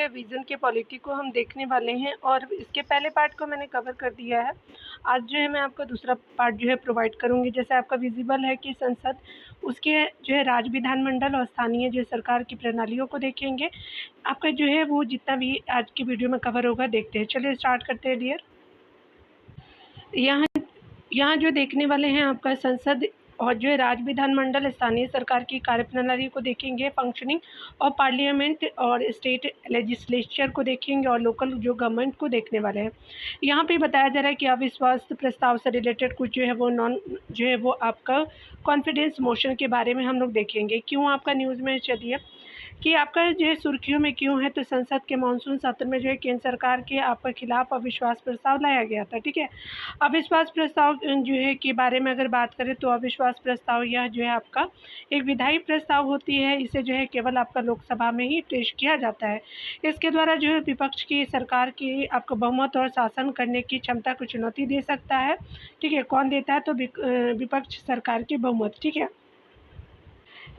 है विज़न के पॉलिटी को हम देखने वाले हैं और इसके पहले पार्ट को मैंने कवर कर दिया है। आज जो है मैं आपको दूसरा पार्ट जो है प्रोवाइड करूँगी। जैसे आपका विज़िबल है कि संसद, उसके जो है राज्य विधानमंडल और स्थानीय जो सरकार की प्रणालियों को देखेंगे। आपका जो है वो जितना भी आज की वीडियो में कवर होगा देखते हैं। चलिए स्टार्ट करते हैं डियर। यहाँ यहाँ जो देखने वाले हैं आपका संसद और जो है राज्य विधानमंडल स्थानीय सरकार की कार्यप्रणाली को देखेंगे, फंक्शनिंग और पार्लियामेंट और स्टेट लेजिस्लेचर को देखेंगे और लोकल जो गवर्नमेंट को देखने वाले हैं। यहाँ पे बताया जा रहा है कि अविश्वास प्रस्ताव से रिलेटेड कुछ जो है वो जो है वो आपका कॉन्फिडेंस मोशन के बारे में हम लोग देखेंगे। क्यों आपका न्यूज़ में चलिए कि आपका जो है सुर्खियों में क्यों है, तो संसद के मानसून सत्र में जो है केंद्र सरकार के आपके खिलाफ अविश्वास प्रस्ताव लाया गया था। ठीक है, अविश्वास प्रस्ताव जो है के बारे में अगर बात करें तो अविश्वास प्रस्ताव यह जो है आपका एक विधायी प्रस्ताव होती है। इसे जो है केवल आपका लोकसभा में ही पेश किया जाता है। इसके द्वारा जो है विपक्ष की सरकार की आपको बहुमत और शासन करने की क्षमता को चुनौती दे सकता है। ठीक है, कौन देता है, तो विपक्ष सरकार की बहुमत। ठीक है,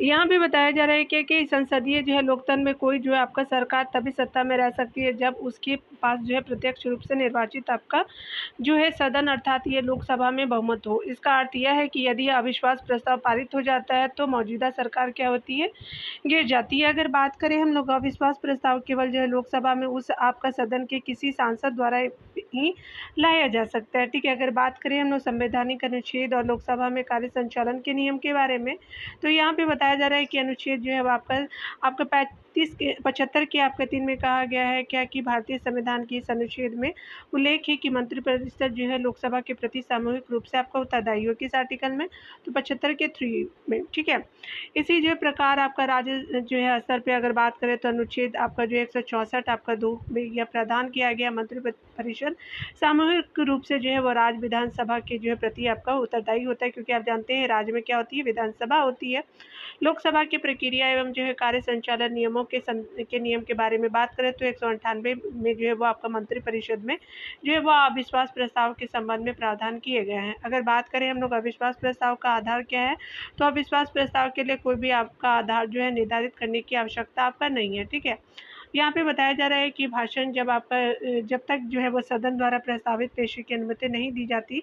यहाँ भी बताया जा रहा है कि संसदीय जो है लोकतंत्र में कोई जो है आपका सरकार तभी सत्ता में रह सकती है जब उसके पास जो है प्रत्यक्ष रूप से निर्वाचित आपका जो है सदन अर्थात ये लोकसभा में बहुमत हो। इसका अर्थ यह है कि यदि अविश्वास प्रस्ताव पारित हो जाता है तो मौजूदा सरकार क्या होती है, गिर जाती है। अगर बात करें हम लोग अविश्वास प्रस्ताव केवल जो है लोकसभा में उस आपका सदन के किसी सांसद द्वारा ही लाया जा सकता है। ठीक है, अगर बात करें हम लोग संवैधानिक अनुच्छेद और लोकसभा में कार्य संचालन के नियम के बारे में, तो यहाँ पे बताया जा रहा है कि अनुच्छेद जो है आपका 75 के आपका 3 में कहा गया है क्या कि भारतीय संविधान के इस अनुच्छेद में उल्लेख है कि मंत्रिपरिषद जो है लोकसभा के प्रति सामूहिक रूप से आपका उत्तरदायी हो। किस आर्टिकल में, तो 75 के 3 में। ठीक है, इसी जो प्रकार आपका राज्य जो है स्तर पे अगर बात करें तो अनुच्छेद आपका जो 164 आपका 2 में यह प्रावधान किया गया मंत्रिपरिषद सामूहिक रूप से जो है वो राज्य विधानसभा के जो है प्रति आपका उत्तरदायी होता है, क्योंकि आप जानते हैं राज्य में क्या होती है, विधानसभा होती है। लोकसभा की प्रक्रिया एवं जो है कार्य संचालन नियमों के नियम के बारे में बात करें तो 198 में जो है वो आपका मंत्रिपरिषद में जो है वो अविश्वास प्रस्ताव के संबंध में प्रावधान किए गए हैं। अगर बात करें हम लोग अविश्वास प्रस्ताव का आधार क्या है, तो अविश्वास प्रस्ताव के लिए कोई भी आपका आधार जो है निर्धारित करने की आवश्यकता आपका नहीं है। ठीक है, यहाँ पे बताया जा रहा है कि भाषण जब तक जो है वो सदन द्वारा प्रस्तावित पेशी की अनुमति नहीं दी जाती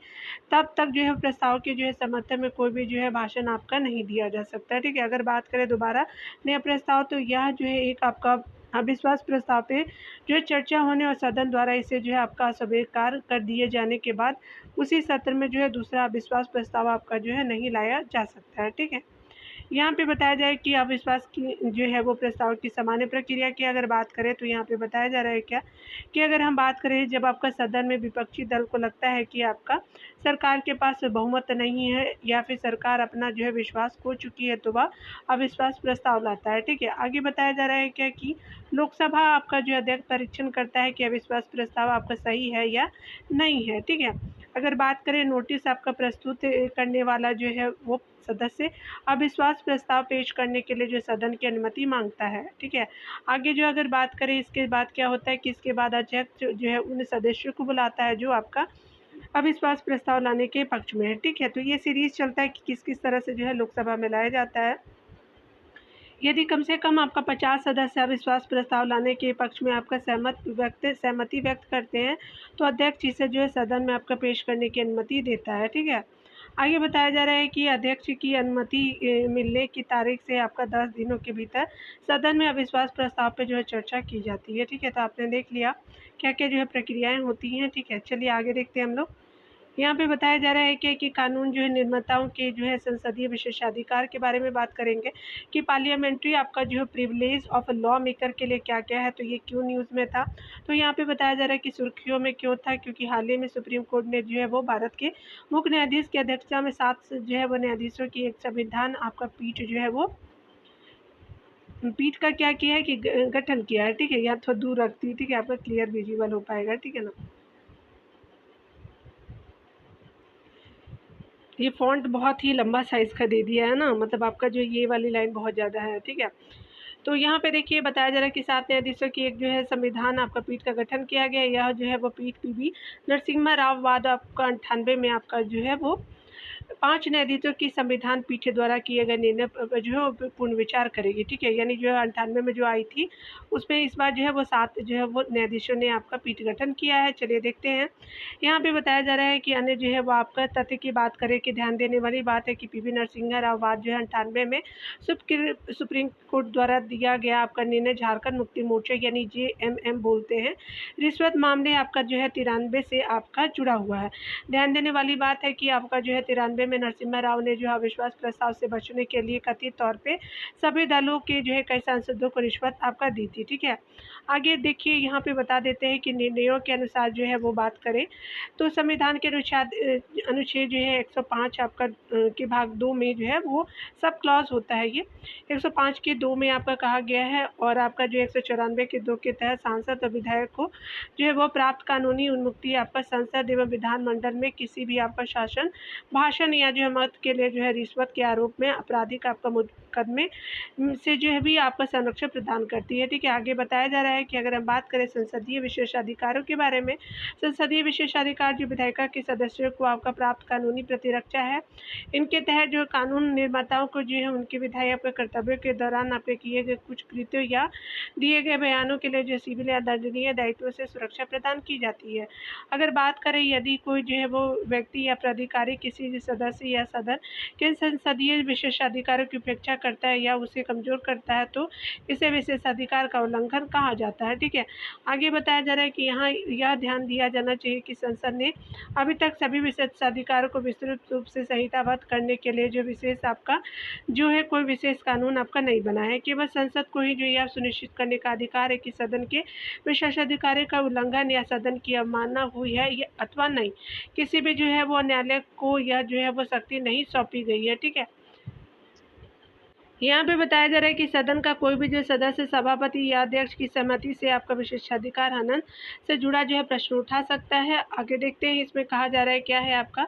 तब तक जो है प्रस्ताव के जो है समर्थन में कोई भी जो है भाषण आपका नहीं दिया जा सकता। ठीक है, अगर बात करें दोबारा नया प्रस्ताव, तो यह जो है एक आपका अविश्वास प्रस्ताव पे जो है चर्चा होने और सदन द्वारा इसे जो है आपका अस्वीकार कर दिए जाने के बाद उसी सत्र में जो है दूसरा अविश्वास प्रस्ताव आपका जो है नहीं लाया जा सकता है। ठीक है, यहाँ पे बताया जाए कि अविश्वास की जो है वो प्रस्ताव की सामान्य प्रक्रिया की अगर बात करें तो यहाँ पे बताया जा रहा है क्या कि अगर हम बात करें जब आपका सदन में विपक्षी दल को लगता है कि आपका सरकार के पास बहुमत नहीं है या फिर सरकार अपना जो है विश्वास खो चुकी है तो वह अविश्वास प्रस्ताव लाता है। ठीक है, आगे बताया जा रहा है क्या कि लोकसभा आपका जो अध्यक्ष परीक्षण करता है कि अविश्वास प्रस्ताव आपका सही है या नहीं है। ठीक है, अगर बात करें नोटिस आपका प्रस्तुत करने वाला जो है वो सदस्य अविश्वास प्रस्ताव पेश करने के लिए जो सदन की अनुमति मांगता है। ठीक है, आगे जो अगर बात करें इसके बाद क्या होता है कि इसके बाद अध्यक्ष जो है उन सदस्यों को बुलाता है जो आपका अविश्वास प्रस्ताव लाने के पक्ष में है। ठीक है, तो ये सीरीज चलता है कि किस किस तरह से जो है लोकसभा में लाया जाता है। यदि कम से कम आपका 50 सदस्य अविश्वास प्रस्ताव लाने के पक्ष में आपका सहमति व्यक्त करते हैं तो अध्यक्ष इसे जो है सदन में आपका पेश करने की अनुमति देता है। ठीक है, आगे बताया जा रहा है कि अध्यक्ष की अनुमति मिलने की तारीख से आपका 10 दिनों के भीतर सदन में अविश्वास प्रस्ताव पर जो है चर्चा की जाती है। ठीक है, तो आपने देख लिया क्या क्या जो है प्रक्रियाएं होती हैं। ठीक है, चलिए आगे देखते हैं हम लोग। यहाँ पे बताया जा रहा है कि कानून जो है निर्माताओं के जो है संसदीय विशेषाधिकार के बारे में बात करेंगे कि पार्लियामेंट्री आपका जो है प्रिविलेज ऑफ लॉ मेकर के लिए क्या क्या है, तो ये क्यों न्यूज़ में था। तो यहाँ पे बताया जा रहा है कि सुर्खियों में क्यों था, क्योंकि हाल ही में सुप्रीम कोर्ट ने जो है वो भारत के मुख्य न्यायाधीश की अध्यक्षता में 7 जो है वो न्यायाधीशों की एक संविधान आपका पीठ जो है वो पीठ का क्या किया है कि गठन किया है। ठीक है, यहाँ थोड़ा दूर रखती है। ठीक है, आपका क्लियर विजुअल हो पाएगा। ठीक है ना, ये फ़ॉन्ट बहुत ही लंबा साइज़ का दे दिया है ना, मतलब आपका जो ये वाली लाइन बहुत ज़्यादा है। ठीक है, तो यहाँ पे देखिए बताया जा रहा है कि 7 न्यायाधीशों की एक जो है संविधान आपका पीठ का गठन किया गया। यह जो है वो पीठ पीवी नरसिम्हा राव वाद आपका 98 में आपका जो है वो 5 न्यायाधीशों की संविधान पीठ द्वारा किए गए निर्णय पर जो है वो पुनर्विचार करेगी, ठीक है। यानी जो है 98 में जो आई थी, उसमें इस बार जो है वो 7 जो है वो न्यायाधीशों ने आपका पीठ गठन किया है। चलिए देखते हैं। यहाँ पे बताया जा रहा है कि अन्य जो है वो आपका तथ्य की बात करें कि ध्यान देने वाली बात है कि पीवी नरसिंह राव वाद जो है 98 में सुप्रीम कोर्ट द्वारा दिया गया आपका निर्णय झारखंड मुक्ति मोर्चा यानी JMM बोलते हैं, रिश्वत मामले आपका जो है 93 से आपका जुड़ा हुआ है। ध्यान देने वाली बात है कि आपका जो है 93 में नरसिम्हा राव ने जो है अविश्वास प्रस्ताव से बचने के लिए कथित तौर पे सभी दलों के जो है कई सांसदों को रिश्वत आपका दी थी, ठीक है। आगे देखिए, यहाँ पे बता देते हैं कि निर्णयों के अनुसार जो है वो बात करें तो संविधान के अनुच्छेद जो है 105 आपका के भाग 2 में जो है वो सब क्लॉज होता है। ये 105 के 2 में आपका कहा गया है, और आपका जो 194 के 2 के तहत सांसद और विधायक को जो है वो प्राप्त कानूनी उन्मुक्ति आपका संसद एवं विधानमंडल में किसी भी आपका शासन भाषण या जो है मत के लिए जो है रिश्वत के आरोप में आपराधिक आपका मुकदमे से जो है भी आपका संरक्षण प्रदान करती है, ठीक है। आगे बताया जा रहा है कि अगर हम बात करें संसदीय विशेषाधिकारों के बारे में, संसदीय विशेषाधिकार जो विधायिका के सदस्यों को आपका प्राप्त कानूनी प्रतिरक्षा है। इनके तहत जो कानून निर्माताओं को जो है उनके विधायी आपके कर्तव्यों के दौरान आपके किए गए कुछ कृत्यों या दिए गए बयानों के लिए जो सिविल या दंडनीय दायित्व से सुरक्षा प्रदान की जाती है। अगर बात करें यदि कोई जो है वो व्यक्ति या प्राधिकारी किसी सदस्य या सदन के संसदीय विशेषाधिकारों की उपेक्षा करता है या उसे कमजोर करता है तो इसे विशेषाधिकार का उल्लंघन कहा जाता है, ठीक है। आगे बताया जा रहा है कि यहाँ यह ध्यान दिया जाना चाहिए कि संसद ने अभी तक सभी विशेषाधिकारों को विस्तृत रूप से संहिताबद्ध करने के लिए जो विशेष आपका जो है कोई विशेष कानून आपका नहीं बना है। केवल संसद को ही जो यह सुनिश्चित करने का अधिकार है कि सदन के विशेषाधिकार का उल्लंघन या सदन की अवमानना हुई है या अथवा नहीं, किसी भी जो है वो न्यायालय को यह जो है वो शक्ति नहीं सौंपी गई है, ठीक है। यहाँ पे बताया जा रहा है कि सदन का कोई भी जो सदस्य सभापति या अध्यक्ष की सहमति से आपका विशेषाधिकार हनन से जुड़ा जो है प्रश्न उठा सकता है। आगे देखते हैं, इसमें कहा जा रहा है क्या है आपका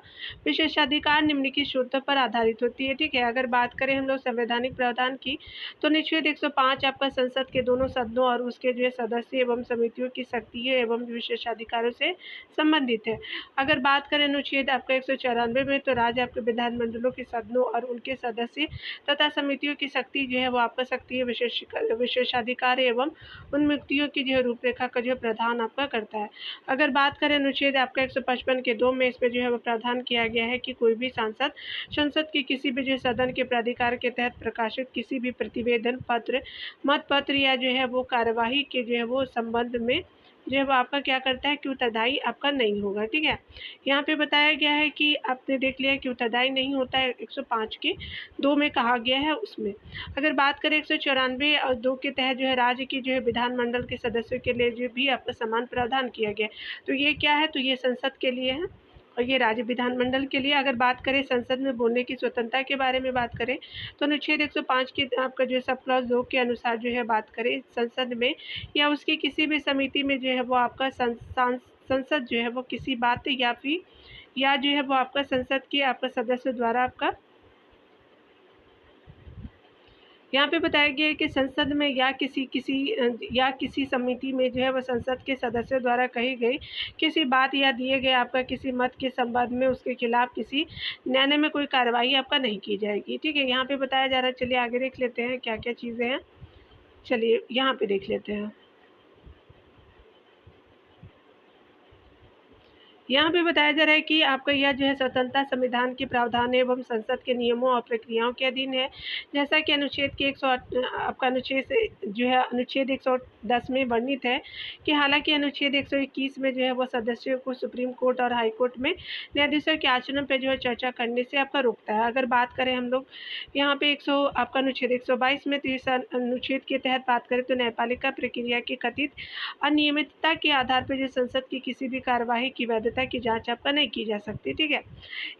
विशेषाधिकार निम्नलिखित शर्तों पर आधारित होती है, ठीक है। अगर बात करें हम लोग संवैधानिक प्रावधान की तो अनुच्छेद 105 आपका संसद के दोनों सदनों और उसके जो है सदस्य एवं समितियों की शक्तियों एवं विशेषाधिकारों से संबंधित है। अगर बात करें अनुच्छेद आपका 194 में तो राज्य आपके विधानमंडलों के सदनों और उनके सदस्य तथा समितियों की शक्ति जो है वो आपका शक्ति विशेषाधिकार एवं उन मुक्तियों की जो है रूपरेखा का जो प्रावधान आपका करता है। अगर बात करें अनुच्छेद आपका 155 के 2 में इसमें जो है वो प्रावधान किया गया है कि कोई भी सांसद संसद के किसी भी जो सदन के प्राधिकार के तहत प्रकाशित किसी भी प्रतिवेदन पत्र मत पत्र या जो है वो कार्यवाही के जो है वो संबंध में जो है वो आपका क्या करता है कि उत्तरदायी आपका नहीं होगा, ठीक है। यहाँ पे बताया गया है कि आपने देख लिया कि उत्तरदायी नहीं होता है 105 के 2 में कहा गया है उसमें। अगर बात करें 194 और 2 के तहत जो है राज्य की जो है विधानमंडल के सदस्यों के लिए जो भी आपका समान प्रावधान किया गया, तो ये क्या है, तो ये संसद के लिए है और ये राज्य विधानमंडल के लिए। अगर बात करें संसद में बोलने की स्वतंत्रता के बारे में बात करें तो अनुच्छेद 105 के आपका जो है सब क्लॉज 2 के अनुसार जो है बात करें संसद में या उसकी किसी भी समिति में जो है वो आपका संसद जो है वो किसी बात या जो है वो आपका संसद के आपका सदस्य द्वारा आपका यहाँ पे बताया गया है कि संसद में या किसी समिति में जो है वह संसद के सदस्यों द्वारा कही गई किसी बात या दिए गए आपका किसी मत के संबंध में उसके खिलाफ किसी न्यायालय में कोई कार्रवाई आपका नहीं की जाएगी, ठीक है। यहाँ पे बताया जा रहा है, चलिए आगे देख लेते हैं क्या क्या चीज़ें हैं। चलिए यहाँ पे देख लेते हैं। यहाँ पे बताया जा रहा है कि आपका यह जो है स्वतंत्रता संविधान के प्रावधान एवं संसद के नियमों और प्रक्रियाओं के अधीन है। जैसा कि अनुच्छेद के आपका अनुच्छेद से जो है अनुच्छेद 110 में वर्णित है कि हालांकि अनुच्छेद 121 में जो है वो सदस्यों को सुप्रीम कोर्ट और हाई कोर्ट में न्यायाधीशों के आचरण पर जो है चर्चा करने से आपका रोकता है। अगर बात करें हम लोग यहाँ पे आपका अनुच्छेद 122 में तो इस अनुच्छेद के तहत बात करें तो न्यायपालिका प्रक्रिया की कथित अनियमितता के आधार पर जो संसद की किसी भी कार्यवाही की वैधता की जांच आपका नहीं की जा सकती, ठीक है।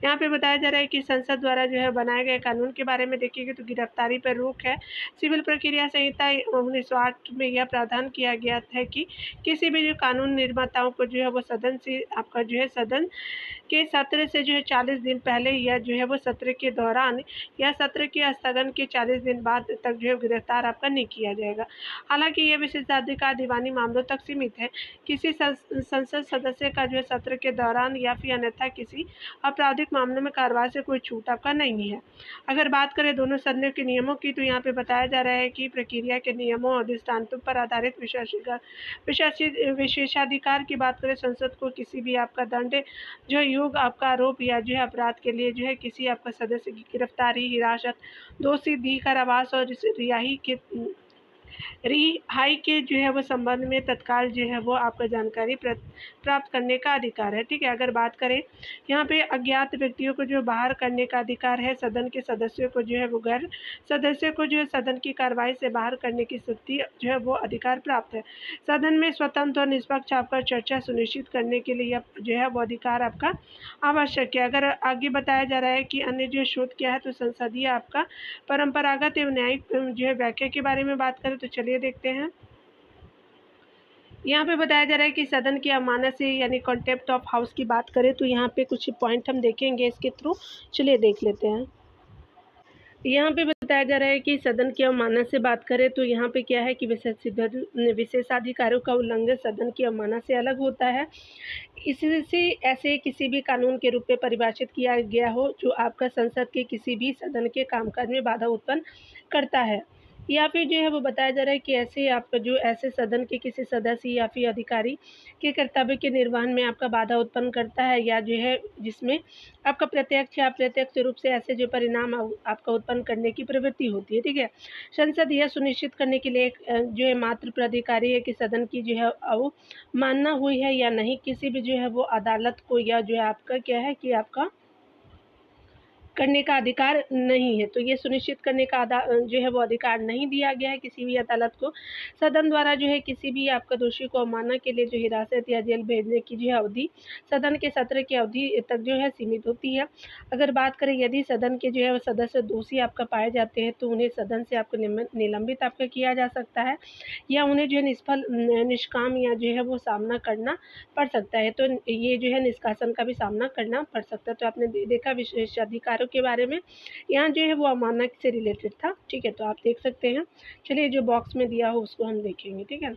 यहाँ पे बताया जा रहा है कि संसद द्वारा जो है बनाए गए कानून के बारे में देखिएगा तो गिरफ्तारी पर रोक है। सिविल प्रक्रिया संहिता 1908 में यह प्रावधान किया गया है कि किसी भी जो कानून निर्माताओं को जो है वो सदन से आपका जो है सदन के सत्र से जो है 40 दिन पहले या जो है वो सत्र के दौरान या सत्र के स्थगन के 40 दिन बाद तक जो है गिरफ्तार आपका नहीं किया जाएगा। हालांकि यह विशेषाधिकार दीवानी मामलों तक सीमित है। किसी संसद सदस्य का जो है सत्र के के दौरान या फिर अन्यथा किसी आपराधिक मामलों में कार्रवाई से कोई छूट आपका नहीं है। अगर बात करें दोनों सदनों के नियमों की, तो यहाँ पे बताया जा रहा है कि प्रक्रिया के नियमों और दृष्टांतों पर आधारित विशेषाधिकार की बात करें, संसद को किसी भी आपका दंड जो है योग आपका आरोप या जो है अपराध के लिए जो है किसी आपका सदस्य की गिरफ्तारी, हिरासत, दोषी दी कारावास और रिहाई के जो है वो संबंध में तत्काल जो है वो आपको जानकारी प्राप्त करने का अधिकार है। ठीक है, अगर बात करें यहाँ पे अज्ञात व्यक्तियों को जो बाहर करने का अधिकार है, सदन के सदस्यों को जो है वो गैर सदस्यों को जो है सदन की कार्रवाई से बाहर करने की शक्ति जो है वो अधिकार प्राप्त है। सदन में स्वतंत्र और निष्पक्ष आपका चर्चा सुनिश्चित करने के लिए जो है वो अधिकार आपका आवश्यक है। अगर आगे बताया जा रहा है कि अन्य जो शोध क्या है, तो संसदीय आपका परंपरागत एवं न्यायिक जो है व्याख्या के बारे में बात करें, तो चलिए देखते हैं। यहाँ पे बताया जा रहा है कि सदन की अवमानना से यानी कॉन्टेम्प्ट ऑफ हाउस की बात करें, तो यहाँ पे कुछ पॉइंट हम देखेंगे इसके थ्रू। चलिए देख लेते हैं। यहाँ पे बताया जा रहा है कि सदन की अवमानना से बात करें, तो यहाँ पे क्या है कि विशेषाधिकारों का उल्लंघन सदन की अवमानना से अलग होता है। इससे ऐसे किसी भी कानून के रूप में परिभाषित किया गया हो जो आपका संसद के किसी भी सदन के कामकाज में बाधा उत्पन्न करता है, या फिर जो है वो बताया जा रहा है कि ऐसे आपका जो ऐसे सदन के किसी सदस्य या फिर अधिकारी के कर्तव्य के निर्वहन में आपका बाधा उत्पन्न करता है, या जो है जिसमें आपका प्रत्यक्ष या अप्रत्यक्ष रूप से ऐसे जो परिणाम आपका उत्पन्न करने की प्रवृत्ति होती है। ठीक है, संसद यह सुनिश्चित करने के लिए जो है मात्र प्राधिकारी है कि सदन की जो है अवमानना हुई है या नहीं, किसी भी जो है वो अदालत को या जो है आपका क्या है कि आपका करने का अधिकार नहीं है। तो ये सुनिश्चित करने का जो है वो अधिकार नहीं दिया गया है किसी भी अदालत को। सदन द्वारा जो है किसी भी आपका दोषी को अवमानना के लिए जो हिरासत या जेल भेजने की जो है अवधि सदन के सत्र की अवधि तक जो है सीमित होती है। अगर बात करें यदि सदन के जो है सदस्य दोषी आपका पाए जाते हैं, तो उन्हें सदन से आपको निलंबित आपका किया जा सकता है, या उन्हें जो है निष्काम या जो है वो सामना करना पड़ सकता है। तो ये जो है निष्कासन का भी सामना करना पड़ सकता है। तो आपने देखा विशेषाधिकारों के बारे में, यहाँ जो है वो अवमानना से रिलेटेड था। ठीक है, तो आप देख सकते हैं। चलिए जो बॉक्स में दिया हो उसको हम देखेंगे। ठीक है,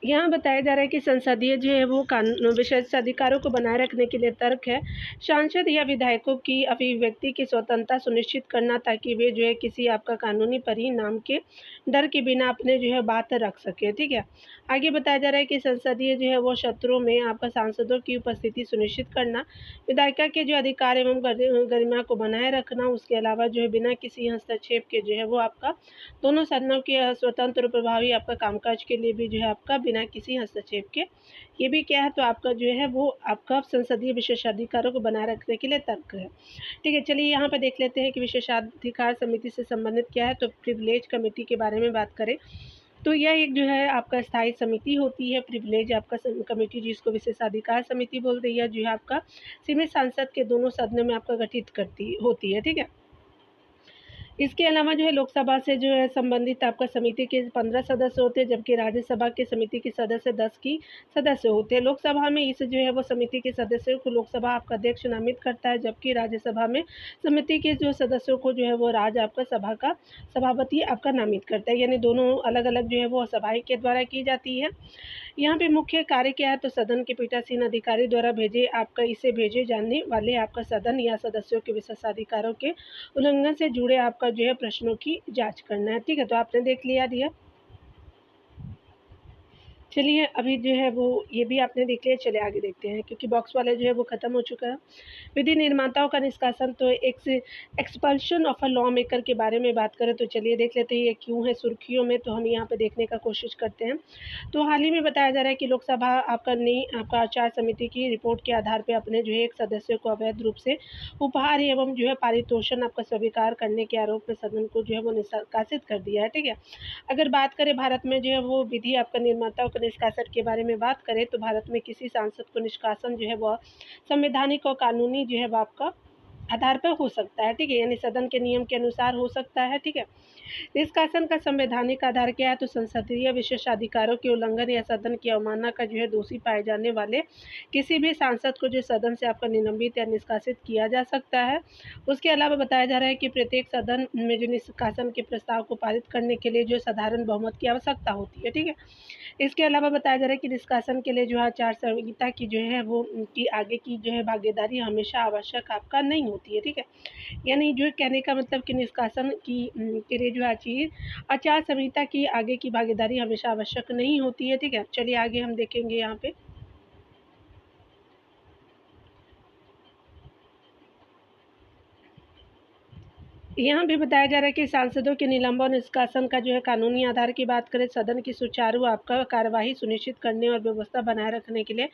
यहाँ बताया जा रहा है कि संसदीय जो है वो कानून विशेषाधिकारों को बनाए रखने के लिए तर्क है सांसद या विधायकों की अभिव्यक्ति की स्वतंत्रता सुनिश्चित करना, ताकि वे जो है किसी आपका कानूनी परिणाम के डर के बिना अपने जो है बात रख सके। ठीक है, आगे बताया जा रहा है कि संसदीय जो है वो सत्रों में आपका सांसदों की उपस्थिति सुनिश्चित करना, विधायिका के जो अधिकार एवं गरिमा को बनाए रखना, उसके अलावा जो है बिना किसी हस्तक्षेप के जो है वो आपका दोनों सदनों के स्वतंत्र प्रभावी आपका कामकाज के लिए भी जो है आपका बिना किसी हस्तक्षेप के, ये भी क्या है तो आपका जो है वो आपका संसदीय विशेषाधिकारों को बनाए रखने के लिए तर्क है। ठीक है, चलिए यहाँ पे देख लेते हैं कि विशेषाधिकार समिति से संबंधित क्या है। तो प्रिविलेज कमेटी के बारे में बात करें, तो यह एक जो है आपका स्थायी समिति होती है। प्रिविलेज आपका कमेटी जिसको विशेषाधिकार समिति बोलते हैं, जो है आपका सीमित सांसद के दोनों सदनों में आपका गठित करती होती है। ठीक है, इसके अलावा जो है लोकसभा से जो है संबंधित आपका समिति के 15 सदस्य होते हैं, जबकि राज्यसभा के समिति के सदस्य 10 की सदस्य होते हैं। लोकसभा में इस जो है वो समिति के सदस्यों को लोकसभा आपका अध्यक्ष नामित करता है, जबकि राज्यसभा में समिति के जो सदस्यों को जो है वो राज्य आपका सभा का सभापति आपका नामित करता है, यानी दोनों अलग अलग जो है वो सभाएं के द्वारा की जाती है। यहाँ पे मुख्य कार्य क्या है, तो सदन के पीठासीन अधिकारी द्वारा इसे भेजे जाने वाले आपका सदन या सदस्यों के विशेषाधिकारों के उल्लंघन से जुड़े आपका जो है प्रश्नों की जांच करना है। ठीक है, तो आपने देख लिया दिया। चलिए अभी जो है वो ये भी आपने देख लिया, चलिए आगे देखते हैं, क्योंकि बॉक्स वाला जो है वो खत्म हो चुका है। विधि निर्माताओं का निष्कासन, तो expulsion of a law maker के बारे में बात करें, तो चलिए देख लेते हैं ये क्यों है सुर्खियों में, तो हम यहाँ पे देखने का कोशिश करते हैं। तो हाल ही में बताया जा रहा है कि लोकसभा आपका आचार समिति की रिपोर्ट के आधार पर अपने जो है एक सदस्य को अवैध रूप से उपहार एवं जो है पारितोषण आपका स्वीकार करने के आरोप में सदन को जो है वो निष्कासित कर दिया है। ठीक है, अगर बात करें भारत में जो है वो विधि आपका निर्माताओं का निष्कासन के बारे में बात करें, तो भारत में किसी सांसद को निष्कासन जो है वह संवैधानिक और कानूनी जो है वो आपका आधार पर हो सकता है, ठीक है, यानी सदन के नियम के अनुसार हो सकता है, ठीक है। निष्कासन का संवैधानिक आधार क्या है? तो संसदीय विशेषाधिकारों के उल्लंघन या सदन की अवमानना का जो है दोषी पाए जाने वाले किसी भी सांसद को जो सदन से आपका निलंबित या निष्कासित किया जा सकता है। उसके अलावा बताया जा रहा है कि प्रत्येक सदन में जो निष्कासन के प्रस्ताव को पारित करने के लिए जो साधारण बहुमत की आवश्यकता होती है, ठीक है। इसके अलावा बताया जा रहा है कि निष्कासन के लिए जो है आचार संहिता की जो है वो की आगे की जो है भागीदारी हमेशा आवश्यक आपका नहीं होती है, ठीक है। यानी जो कहने का मतलब कि निष्कासन की के लिए जो है आचार संहिता की आगे की भागीदारी हमेशा आवश्यक नहीं होती है, ठीक है। चलिए आगे हम देखेंगे यहाँ पे। यहाँ भी बताया जा रहा है कि सांसदों के निलंबन और निष्कासन का जो है कानूनी आधार की बात करें, सदन की सुचारू आपका कार्यवाही सुनिश्चित करने और व्यवस्था बनाए रखने के लिए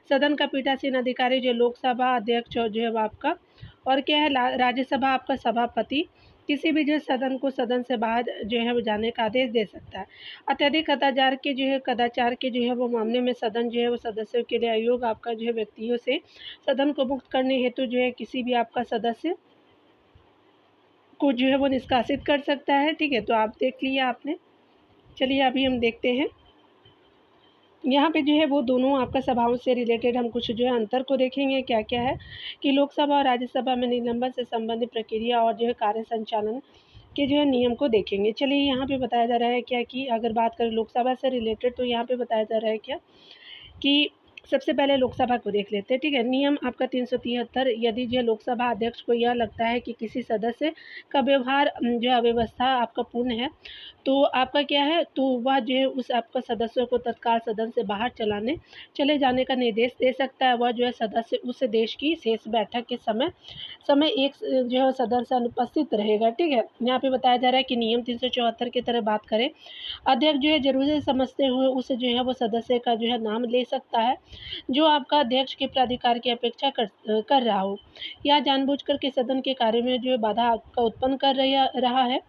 सदन का पीठासीन अधिकारी जो लोकसभा अध्यक्ष और जो है वो आपका और क्या है राज्यसभा आपका सभापति किसी भी जो सदन को सदन से बाहर जो है वो जाने का आदेश दे सकता है। अत्यधिक कदाचार के जो है वो मामले में सदन जो है वो सदस्यों के लिए आयोग आपका जो है व्यक्तियों से सदन को मुक्त करने हेतु जो है किसी भी आपका सदस्य को जो है वो निष्कासित कर सकता है, ठीक है। तो आप देख लिया आपने। चलिए अभी हम देखते हैं यहाँ पे जो है वो दोनों आपका सभाओं से रिलेटेड हम कुछ जो है अंतर को देखेंगे क्या क्या है कि लोकसभा और राज्यसभा में निलंबन से संबंधित प्रक्रिया और जो है कार्य संचालन के जो है नियम को देखेंगे। चलिए यहाँ पे बताया जा रहा है क्या कि अगर बात करें लोकसभा से रिलेटेड तो यहाँ पे बताया जा रहा है क्या कि सबसे पहले लोकसभा को देख लेते हैं, ठीक है। नियम आपका 373 यदि जो लोकसभा अध्यक्ष को यह लगता है कि किसी सदस्य का व्यवहार जो अव्यवस्था आपका पूर्ण है तो आपका क्या है तो वह जो है उस आपका सदस्य को तत्काल सदन से बाहर चले जाने का निर्देश दे सकता है। वह जो है सदस्य उस देश की शेष बैठक के समय समय एक जो है सदन से अनुपस्थित रहेगा, ठीक है। यहाँ पे बताया जा रहा है कि नियम 374 की तरह बात करें, अध्यक्ष जो है जरूरी समझते हुए उसे जो है वो सदस्य का जो है नाम ले सकता है जो आपका अध्यक्ष के प्राधिकार की अपेक्षा कर रहा हो या जानबूझकर के सदन के कार्य में जो है बाधा आपका उत्पन्न कर रहा है।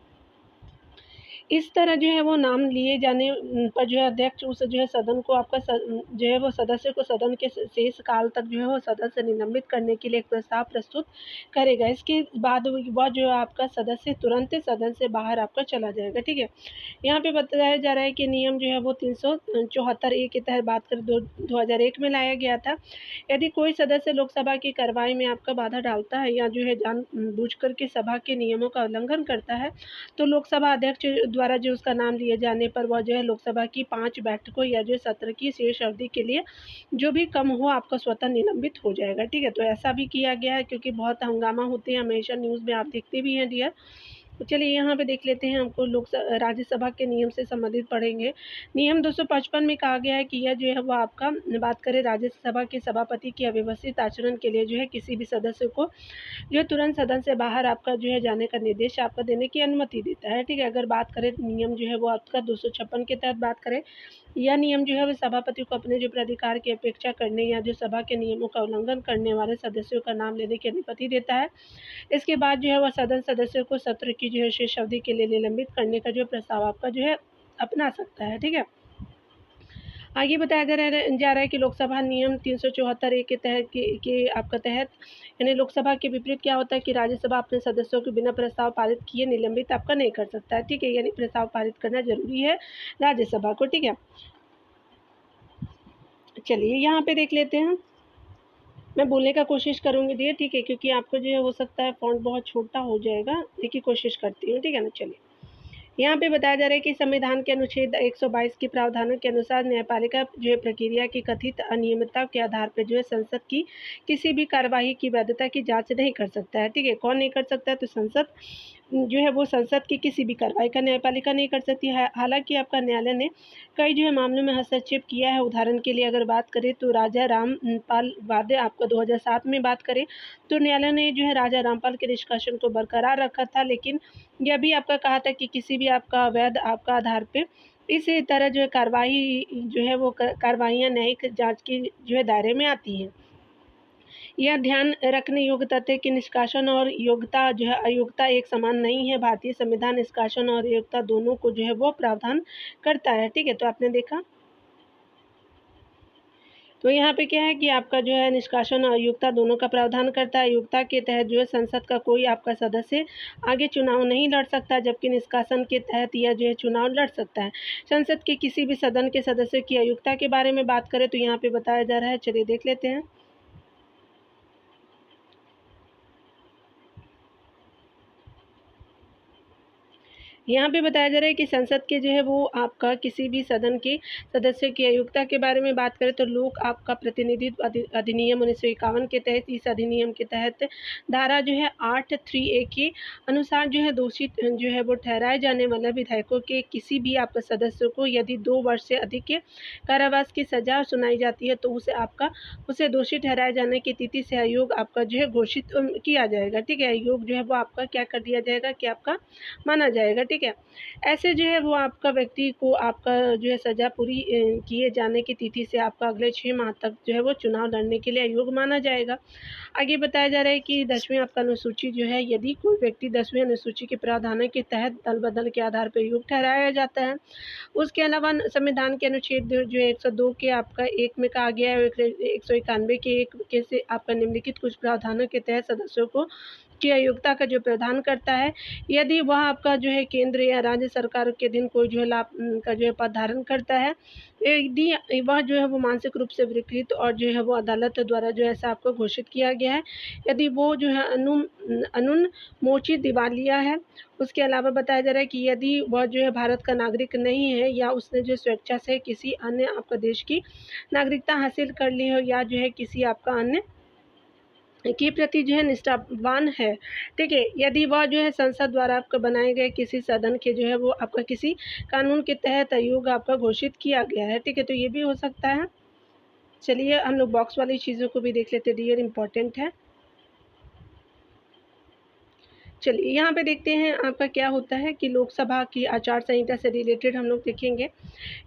इस तरह जो है वो नाम लिए जाने पर जो है अध्यक्ष उस जो है सदन को आपका जो है वो सदस्य को सदन के शेष काल तक जो है वो सदन से निलंबित करने के लिए एक प्रस्ताव प्रस्तुत करेगा। इसके बाद वह जो है आपका सदस्य तुरंत सदन से बाहर आपका चला जाएगा, ठीक है। यहाँ पे बताया जा रहा है कि नियम जो है वो 374 ए के तहत बात कर 2001 में लाया गया था। यदि कोई सदस्य लोकसभा की कार्रवाई में आपका बाधा डालता है या जो है जानबूझकर के सभा के नियमों का उल्लंघन करता है तो लोकसभा अध्यक्ष द्वारा जो उसका नाम लिए जाने पर वह जो है लोकसभा की 5 बैठकों या जो सत्र की शेष अवधि के लिए जो भी कम हो आपका स्वतः निलंबित हो जाएगा, ठीक है। तो ऐसा भी किया गया है क्योंकि बहुत हंगामा होते हैं हमेशा न्यूज़ में, आप देखते भी हैं डियर। तो चलिए यहाँ पे देख लेते हैं, हमको राज्यसभा के नियम से संबंधित पढ़ेंगे। नियम 255 में कहा गया है कि यह जो है वो आपका बात करें राज्यसभा के सभापति के अव्यवस्थित आचरण के लिए जो है किसी भी सदस्य को जो तुरंत सदन से बाहर आपका जो है जाने का निर्देश आपका देने की अनुमति देता है, ठीक है। अगर बात करें नियम जो है वो आपका 256 के तहत बात करें, यह नियम जो है वो सभापति को अपने जो प्राधिकार की अपेक्षा करने या जो सभा के नियमों का उल्लंघन करने वाले सदस्यों का नाम लेने की अनुमति देता है। इसके बाद जो है वह सदन सदस्यों को सत्र की जो है शेष अवधि के लिए निलंबित करने का जो प्रस्ताव आपका जो है अपना सकता है, ठीक है। आगे बताया जा रहा है कि लोकसभा नियम 374 ए के तहत के आपका तहत यानी लोकसभा के विपरीत क्या होता है कि राज्यसभा अपने सदस्यों को बिना प्रस्ताव पारित किए निलंबित आपका नहीं कर सकता है, ठीक है। यानी प्रस्ताव पारित करना जरूरी है राज्यसभा को, ठीक है। चलिए यहाँ पे देख लेते हैं, मैं बोलने का कोशिश करूँगी डियर, ठीक है, क्योंकि आपको जो है हो सकता है फ़ॉन्ट बहुत छोटा हो जाएगा, देखिए कोशिश करती हूँ, ठीक है ना। चलिए यहाँ पे बताया जा रहा है कि संविधान के अनुच्छेद 122 के प्रावधानों के अनुसार न्यायपालिका जो है प्रक्रिया की कथित अनियमितता के आधार पर जो है संसद की किसी भी कार्यवाही की वैधता की जांच नहीं कर सकता है, ठीक है। कौन नहीं कर सकता है तो संसद जो है वो संसद की किसी भी कार्रवाई का न्यायपालिका नहीं कर सकती है। हालांकि आपका न्यायालय ने कई जो है मामलों में हस्तक्षेप किया है। उदाहरण के लिए अगर बात करें तो राजा रामपाल वादे आपका 2007 में बात करें तो न्यायालय ने जो है राजा रामपाल के निष्कासन को बरकरार रखा था, लेकिन यह भी आपका कहा था कि किसी भी आपका अवैध आपका आधार पे इसी तरह जो है कार्रवाई जो है वो कार्रवाइयाँ न्यायिक जांच की जो है दायरे में आती हैं। यह ध्यान रखने योग्य तथ्य कि निष्कासन और योग्यता जो है अयोग्यता एक समान नहीं है। भारतीय संविधान निष्कासन और योग्यता दोनों को जो है वो प्रावधान करता है, ठीक है। तो आपने देखा तो यहाँ पे क्या है कि आपका जो है निष्कासन और अयोग्यता दोनों का प्रावधान करता है। अयोग्यता के तहत जो है संसद का कोई आपका सदस्य आगे चुनाव नहीं लड़ सकता, जबकि निष्कासन के तहत यह जो है चुनाव लड़ सकता है। संसद के किसी भी सदन के सदस्य की अयोग्यता के बारे में बात करें तो यहाँ पे बताया जा रहा है, चलिए देख लेते हैं। यहाँ पे बताया जा रहा है कि संसद के जो है वो आपका किसी भी सदन के सदस्य की अयोग्यता के बारे में बात करें तो लोक आपका प्रतिनिधित्व अधिनियम 1951 के तहत, इस अधिनियम के तहत धारा जो है 8(3)(a) के अनुसार जो है दोषी जो है वो ठहराए जाने वाले विधायकों के किसी भी आपका सदस्य को यदि 2 वर्ष से अधिक के कारावास की सजा सुनाई जाती है तो उसे दोषी ठहराए जाने की तिथि से अयोग्य आपका जो है घोषित किया जाएगा। ठीक है, अयोग्य जो है वो आपका क्या कर दिया जाएगा कि आपका माना जाएगा। ठीक है, ऐसे जो है वो आपका व्यक्ति को आपका जो है सज़ा पूरी किए जाने की तिथि से आपका अगले 6 माह तक जो है वो चुनाव लड़ने के लिए अयोग्य माना जाएगा। आगे बताया जा रहा है कि 10वीं आपका अनुसूची जो है, यदि कोई व्यक्ति 10वीं अनुसूची के प्रावधानों के तहत दल-बदल के आधार पर योग्य ठहराया जाता है। उसके अलावा संविधान के अनुच्छेद जो है 102 के आपका 1 में कहा गया है, 191 के 1 के से आपका निम्नलिखित कुछ प्रावधानों के तहत सदस्यों को की अयोग्यता का जो प्रावधान करता है, यदि वह आपका जो है केंद्र या राज्य सरकार के अधीन कोई जो है लाभ का जो है पद धारण करता है, यदि वह जो है वो मानसिक रूप से विकृत और जो है वो अदालत द्वारा जो है ऐसा आपको घोषित किया गया है, यदि वो जो है अनुन्मोचित दिवालिया है। उसके अलावा बताया जा रहा है कि यदि वह जो है भारत का नागरिक नहीं है या उसने जो स्वेच्छा से किसी अन्य आपका देश की नागरिकता हासिल कर ली हो या जो है किसी आपका अन्य के प्रति जो है निष्ठावान है। ठीक है, यदि वह जो है संसद द्वारा आपका बनाए गए किसी सदन के जो है वो आपका किसी कानून के तहत अयोग्य आपका घोषित किया गया है। ठीक है, तो ये भी हो सकता है। चलिए हम लोग बॉक्स वाली चीज़ों को भी देख लेते हैं, डियर इम्पोर्टेंट है। चलिए यहाँ पे देखते हैं आपका क्या होता है कि लोकसभा की आचार संहिता से रिलेटेड हम लोग देखेंगे।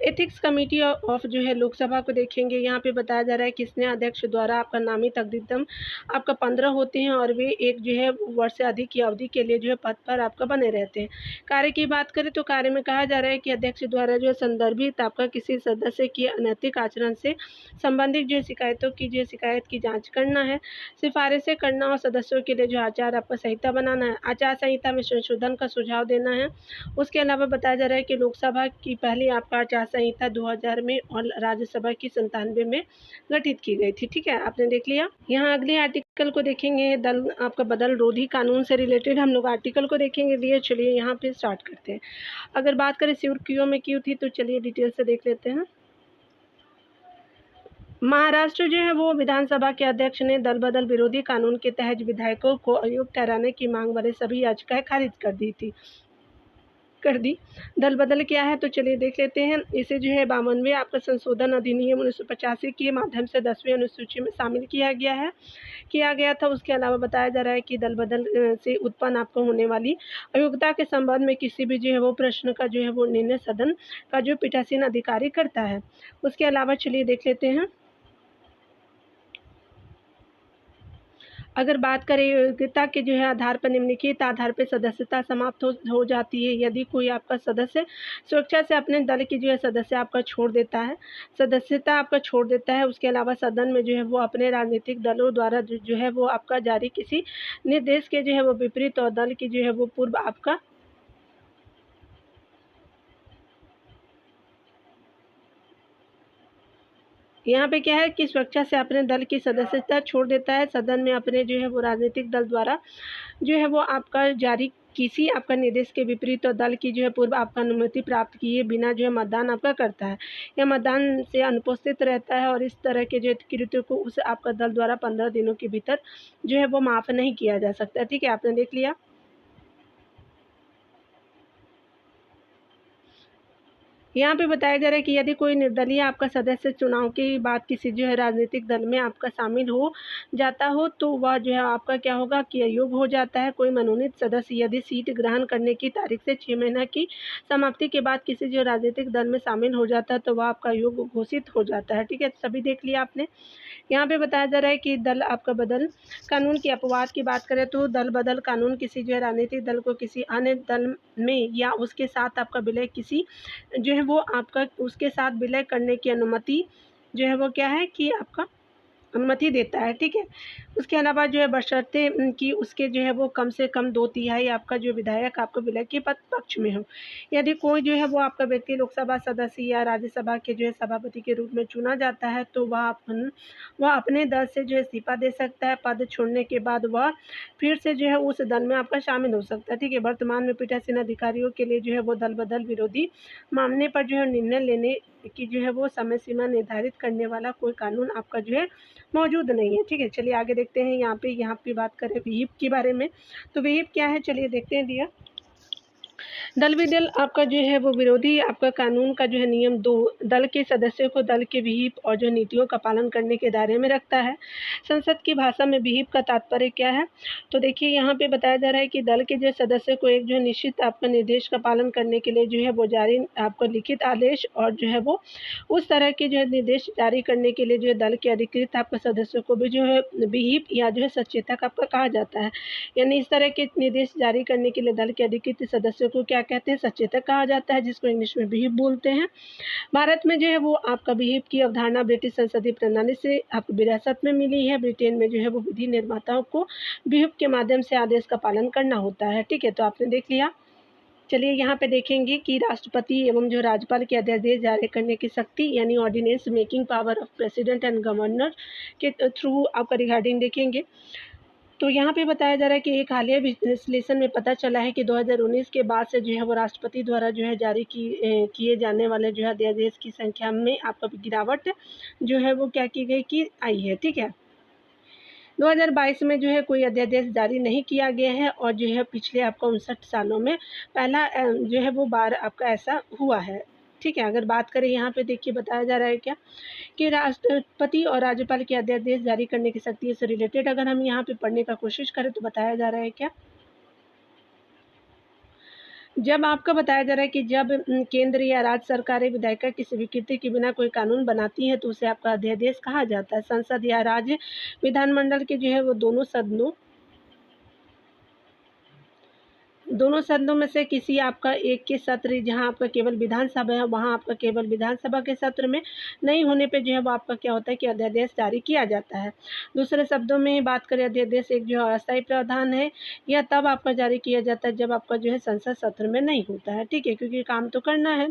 एथिक्स कमेटी ऑफ जो है लोकसभा को देखेंगे। यहाँ पे बताया जा रहा है कि इसमें अध्यक्ष द्वारा आपका नामित अधिकतम आपका 15 होते हैं और वे एक जो है वर्ष से अधिक की अवधि के लिए जो है पद पर आपका बने रहते हैं। कार्य की बात करें तो कार्य में कहा जा रहा है कि अध्यक्ष द्वारा जो है संदर्भित आपका किसी सदस्य की अनैतिक आचरण से संबंधित जो शिकायतों की जो शिकायत की जाँच करना है, सिफारिशें करना और सदस्यों के लिए जो आचार आपका संहिता बनाना है, आचार संहिता में संशोधन का सुझाव देना है। उसके अलावा बताया जा रहा है कि लोकसभा की पहली आपका आचार संहिता 2000 में और राज्यसभा की 97 में गठित की गई थी। ठीक है, आपने देख लिया। यहाँ अगले आर्टिकल को देखेंगे, दल आपका बदल रोधी कानून से रिलेटेड हम लोग आर्टिकल को देखेंगे। लिए चलिए यहाँ पे स्टार्ट करते हैं। अगर बात करें सिरक्यू में क्यों थी तो चलिए डिटेल से देख लेते हैं। महाराष्ट्र जो है वो विधानसभा के अध्यक्ष ने दल बदल विरोधी कानून के तहत विधायकों को अयोग्य ठहराने की मांग वाले सभी याचिकाएं खारिज कर दी। दल बदल क्या है तो चलिए देख लेते हैं। इसे जो है 52वें आपका संशोधन अधिनियम 1985 के माध्यम से 10वीं अनुसूची में शामिल किया गया था। उसके अलावा बताया जा रहा है कि दल बदल से उत्पन्न आपको होने वाली अयोग्यता के संबंध में किसी भी जो है वो प्रश्न का जो है वो निर्णय सदन का जो पीठासीन अधिकारी करता है। उसके अलावा चलिए देख लेते हैं। अगर बात करें योग्यता के जो है आधार पर निम्नलिखित आधार पर सदस्यता समाप्त हो जाती है। यदि कोई आपका सदस्य स्वेच्छा से अपने दल की जो है सदस्यता आपका छोड़ देता है। उसके अलावा सदन में जो है वो अपने राजनीतिक दलों द्वारा जो है वो आपका जारी किसी निर्देश के जो है वो विपरीत और दल की जो है वो पूर्व आपका यहाँ पे क्या है कि स्वेच्छा से अपने दल की सदस्यता छोड़ देता है। सदन में अपने जो है वो राजनीतिक दल द्वारा जो है वो आपका जारी किसी आपका निर्देश के विपरीत और दल की जो है पूर्व आपका अनुमति प्राप्त किए बिना जो है मतदान आपका करता है या मतदान से अनुपस्थित रहता है और इस तरह के जो कृत्य को उस आपका दल द्वारा 15 दिनों के भीतर जो है वो माफ़ नहीं किया जा सकता। ठीक है, आपने देख लिया। यहाँ पे बताया जा रहा है कि यदि कोई निर्दलीय आपका सदस्य चुनाव के बाद किसी जो है राजनीतिक दल में आपका शामिल हो जाता हो तो वह जो है आपका क्या होगा कि अयोग्य हो जाता है। कोई मनोनीत सदस्य यदि सीट ग्रहण करने की तारीख से 6 महीना की समाप्ति के बाद किसी जो राजनीतिक दल में शामिल हो जाता है तो वह आपका अयोग्य घोषित हो जाता है। ठीक है, सभी देख लिया आपने। यहाँ पे बताया जा रहा है कि दल आपका बदल कानून की अपवाद की बात करें तो दल बदल कानून किसी जो है राजनीतिक दल को किसी अन्य दल में या उसके साथ आपका विलय किसी जो है वो आपका उसके साथ विलय करने की अनुमति जो है वो क्या है कि आपका अनुमति देता है, ठीक है। उसके अलावा जो है बशर्ते कि उसके जो है वो कम से कम 2/3 आपका जो विधायक आपको विलय के पक्ष में हो। यदि कोई जो है वो आपका व्यक्ति लोकसभा सदस्य या राज्यसभा के जो है सभापति के रूप में चुना जाता है, तो वह अपने दल से जो है इस्तीफा दे सकता है। पद छोड़ने के बाद वह फिर से जो है उस दल में आपका शामिल हो सकता है, ठीक है। वर्तमान में पीठासीन अधिकारियों के लिए जो है वो दल बदल विरोधी मामले पर जो है निर्णय लेने की जो है वो समय सीमा निर्धारित करने वाला कोई कानून आपका जो है मौजूद नहीं है, ठीक है। चलिए आगे देखते हैं। यहाँ पे बात करें व्हिप के बारे में, तो व्हिप क्या है चलिए देखते हैं दिया। दल विदल आपका जो है वो विरोधी आपका कानून का जो है नियम 2 दल के सदस्यों को दल के विहिप और जो नीतियों का पालन करने के दायरे में रखता है। संसद की भाषा में विहिप का तात्पर्य क्या है, तो देखिए यहाँ पे बताया जा रहा है कि दल के जो सदस्य को एक जो निश्चित आपका निर्देश का पालन करने के लिए जो है वो जारी आपको लिखित आदेश और जो है वो उस तरह के जो है निर्देश जारी करने के लिए जो है दल के अधिकृत आपके सदस्यों को भी जो है विहिप या जो है सचेतक आपका कहा जाता है। यानी इस तरह के निर्देश जारी करने के लिए दल के अधिकृत सदस्यों को क्या कहते हैं, सचेतक कहा जाता है, जिसको इंग्लिश में व्हिप बोलते हैं। भारत में जो है वो आपका व्हिप की अवधारणा ब्रिटिश संसदीय प्रणाली से आपको विरासत में मिली है। ब्रिटेन में जो है वो विधि निर्माताओं को व्हिप के माध्यम से आदेश का पालन करना होता है, ठीक है। तो आपने देख लिया। चलिए यहाँ पे देखेंगे कि राष्ट्रपति एवं जो राज्यपाल के अध्यादेश जारी करने की शक्ति यानी ordinance making power of president and governor के थ्रू आपका रिगार्डिंग देखेंगे। तो यहाँ पे बताया जा रहा है कि एक हालिया विश्लेषण में पता चला है कि 2019 के बाद से जो है वो राष्ट्रपति द्वारा जो है जारी किए जाने वाले जो है अध्यादेश की संख्या में आपका गिरावट जो है वो क्या की गई कि आई है, ठीक है। 2022 में जो है कोई अध्यादेश जारी नहीं किया गया है और जो है पिछले आपका 59 सालों में पहला जो है वो बार आपका ऐसा हुआ है, ठीक है। अगर बात करें यहाँ पे देखिए बताया जा रहा है क्या कि राष्ट्रपति और राज्यपाल के अध्यादेश जारी करने की शक्ति से रिलेटेड अगर हम यहाँ पे पढ़ने का कोशिश करें तो बताया जा रहा है क्या, जब आपका बताया जा रहा है कि जब केंद्र या राज्य सरकारें विधायिका की स्वीकृति के बिना कोई कानून बनाती है तो उसे आपका अध्यादेश कहा जाता है। संसद या राज्य विधानमंडल के जो है वो दोनों सदनों में से किसी आपका एक के सत्र जहां आपका केवल विधानसभा है वहां आपका केवल विधानसभा के सत्र में नहीं होने पे जो है वो आपका क्या होता है कि अध्यादेश जारी किया जाता है। दूसरे शब्दों में बात करें अध्यादेश एक जो है अस्थायी प्रावधान है, यह तब आपका जारी किया जाता है जब आपका जो है संसद सत्र में नहीं होता है, ठीक है, क्योंकि काम तो करना है।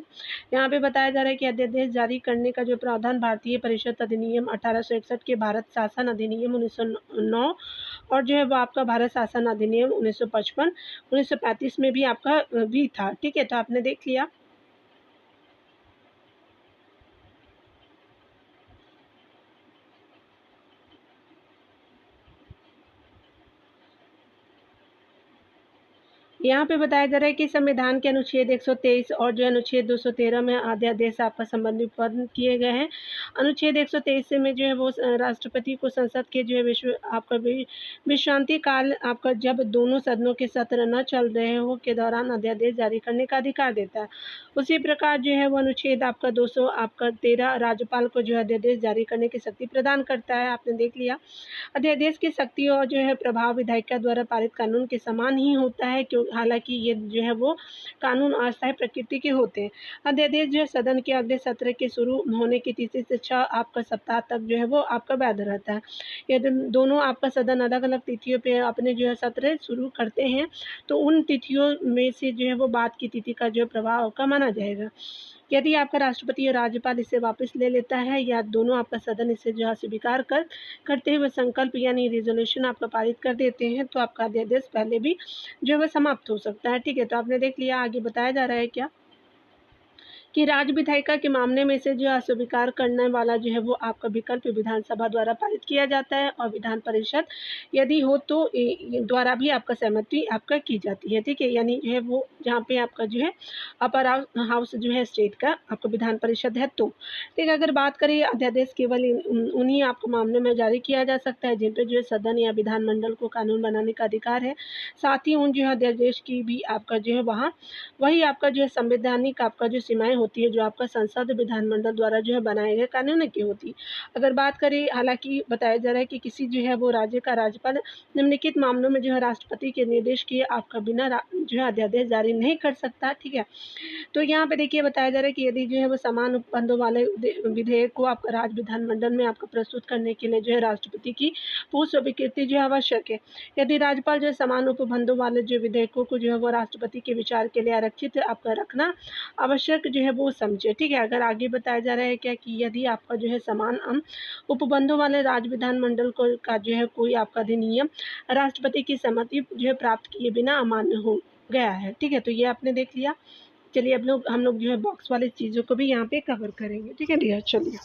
यहाँ पे बताया जा रहा है कि अध्यादेश जारी करने का जो प्रावधान भारतीय परिषद अधिनियम 1861 के भारत शासन अधिनियम 1909 और जो है वो आपका भारत शासन अधिनियम 1955 1935 में भी आपका भी था, ठीक है। तो आपने देख लिया। यहाँ पे बताया जा रहा है कि संविधान के अनुच्छेद 123 और जो अनुच्छेद 213 में अध्यादेश आपका संबंधित पद किए गए हैं। अनुच्छेद 123 से में जो है वो राष्ट्रपति को संसद के जो है आपका विश्रांति काल आपका जब दोनों सदनों के सत्र न चल रहे हो के दौरान अध्यादेश जारी करने का अधिकार देता है। उसी प्रकार जो है वो अनुच्छेद आपका 200 आपका 13 राज्यपाल को जो है अध्यादेश जारी करने की शक्ति प्रदान करता है। आपने देख लिया। अध्यादेश की शक्ति और जो है प्रभाव विधायिका द्वारा पारित कानून के समान ही होता है, क्यों हालांकि ये जो है वो कानून अस्थायी प्रकृति के होते हैं। अध्यादेश जो है सदन के अगले सत्र के शुरू होने की तिथि से 6 आपका सप्ताह तक जो है वो आपका वैध रहता है। यदि दोनों आपका सदन अलग अलग तिथियों पे अपने जो है सत्र शुरू करते हैं तो उन तिथियों में से जो है वो बाद की तिथि का जो प्रभाव का माना जाएगा। यदि आपका राष्ट्रपति और राज्यपाल इसे वापस ले लेता है या दोनों आपका सदन इसे जो है स्वीकार करते हुए संकल्प यानी रिजोल्यूशन आपका पारित कर देते हैं तो आपका अध्यादेश पहले भी जो है वह समाप्त हो सकता है, ठीक है। तो आपने देख लिया। आगे बताया जा रहा है क्या कि राज्य विधायिका के मामले में इसे जो अस्वीकार करने वाला जो है वो आपका विकल्प विधानसभा द्वारा पारित किया जाता है और विधान परिषद यदि हो तो द्वारा भी आपका सहमति आपका की जाती है, ठीक है। यानी जो है वो जहाँ पे आपका जो है अपर हाउस जो है स्टेट का आपका विधान परिषद है तो ठीक है। अगर बात करें अध्यादेश केवल उन्हीं आपको मामले में जारी किया जा सकता है जिन पर जो है सदन या विधानमंडल को कानून बनाने का अधिकार है। साथ ही उन जो है अध्यादेश की भी आपका जो है वहाँ वही आपका जो है संवैधानिक आपका जो सीमाएं होती है जो आपका संसद विधानमंडल द्वारा जो है बनाए गए कानूनों की होती है। अगर बात करें, हालाँकि बताया जा रहा है कि किसी जो है वो राज्य का राज्यपाल निम्नलिखित मामलों में जो है राष्ट्रपति के निर्देश के आपका बिना जो है अध्यादेश जारी नहीं कर सकता, ठीक है। तो यहाँ पे देखिए बताया जा रहा है कि यदि जो है वो समान उपबंधों वाले विधेयक को आपका राज्य विधानमंडल में आपको प्रस्तुत करने के लिए जो है राष्ट्रपति की पूर्ण स्वीकृति जो है आवश्यक है। यदि राज्यपाल जो है समान उपबंधों वाले जो विधेयकों को जो है वो राष्ट्रपति के विचार के लिए आरक्षित आपका रखना आवश्यक जो है वो समझे, ठीक है। अगर आगे बताया जा रहा है क्या कि यदि आपका जो है समान उपबंधों वाले राज्य विधानमंडल को का जो है कोई आपका अधिनियम राष्ट्रपति की सहमति जो है प्राप्त किए बिना अमान्य हो गया है, ठीक है। तो ये आपने देख लिया। चलिए अब हम लोग जो है बॉक्स वाली चीज़ों को भी यहाँ पे कवर करेंगे, ठीक है भैया। चलिए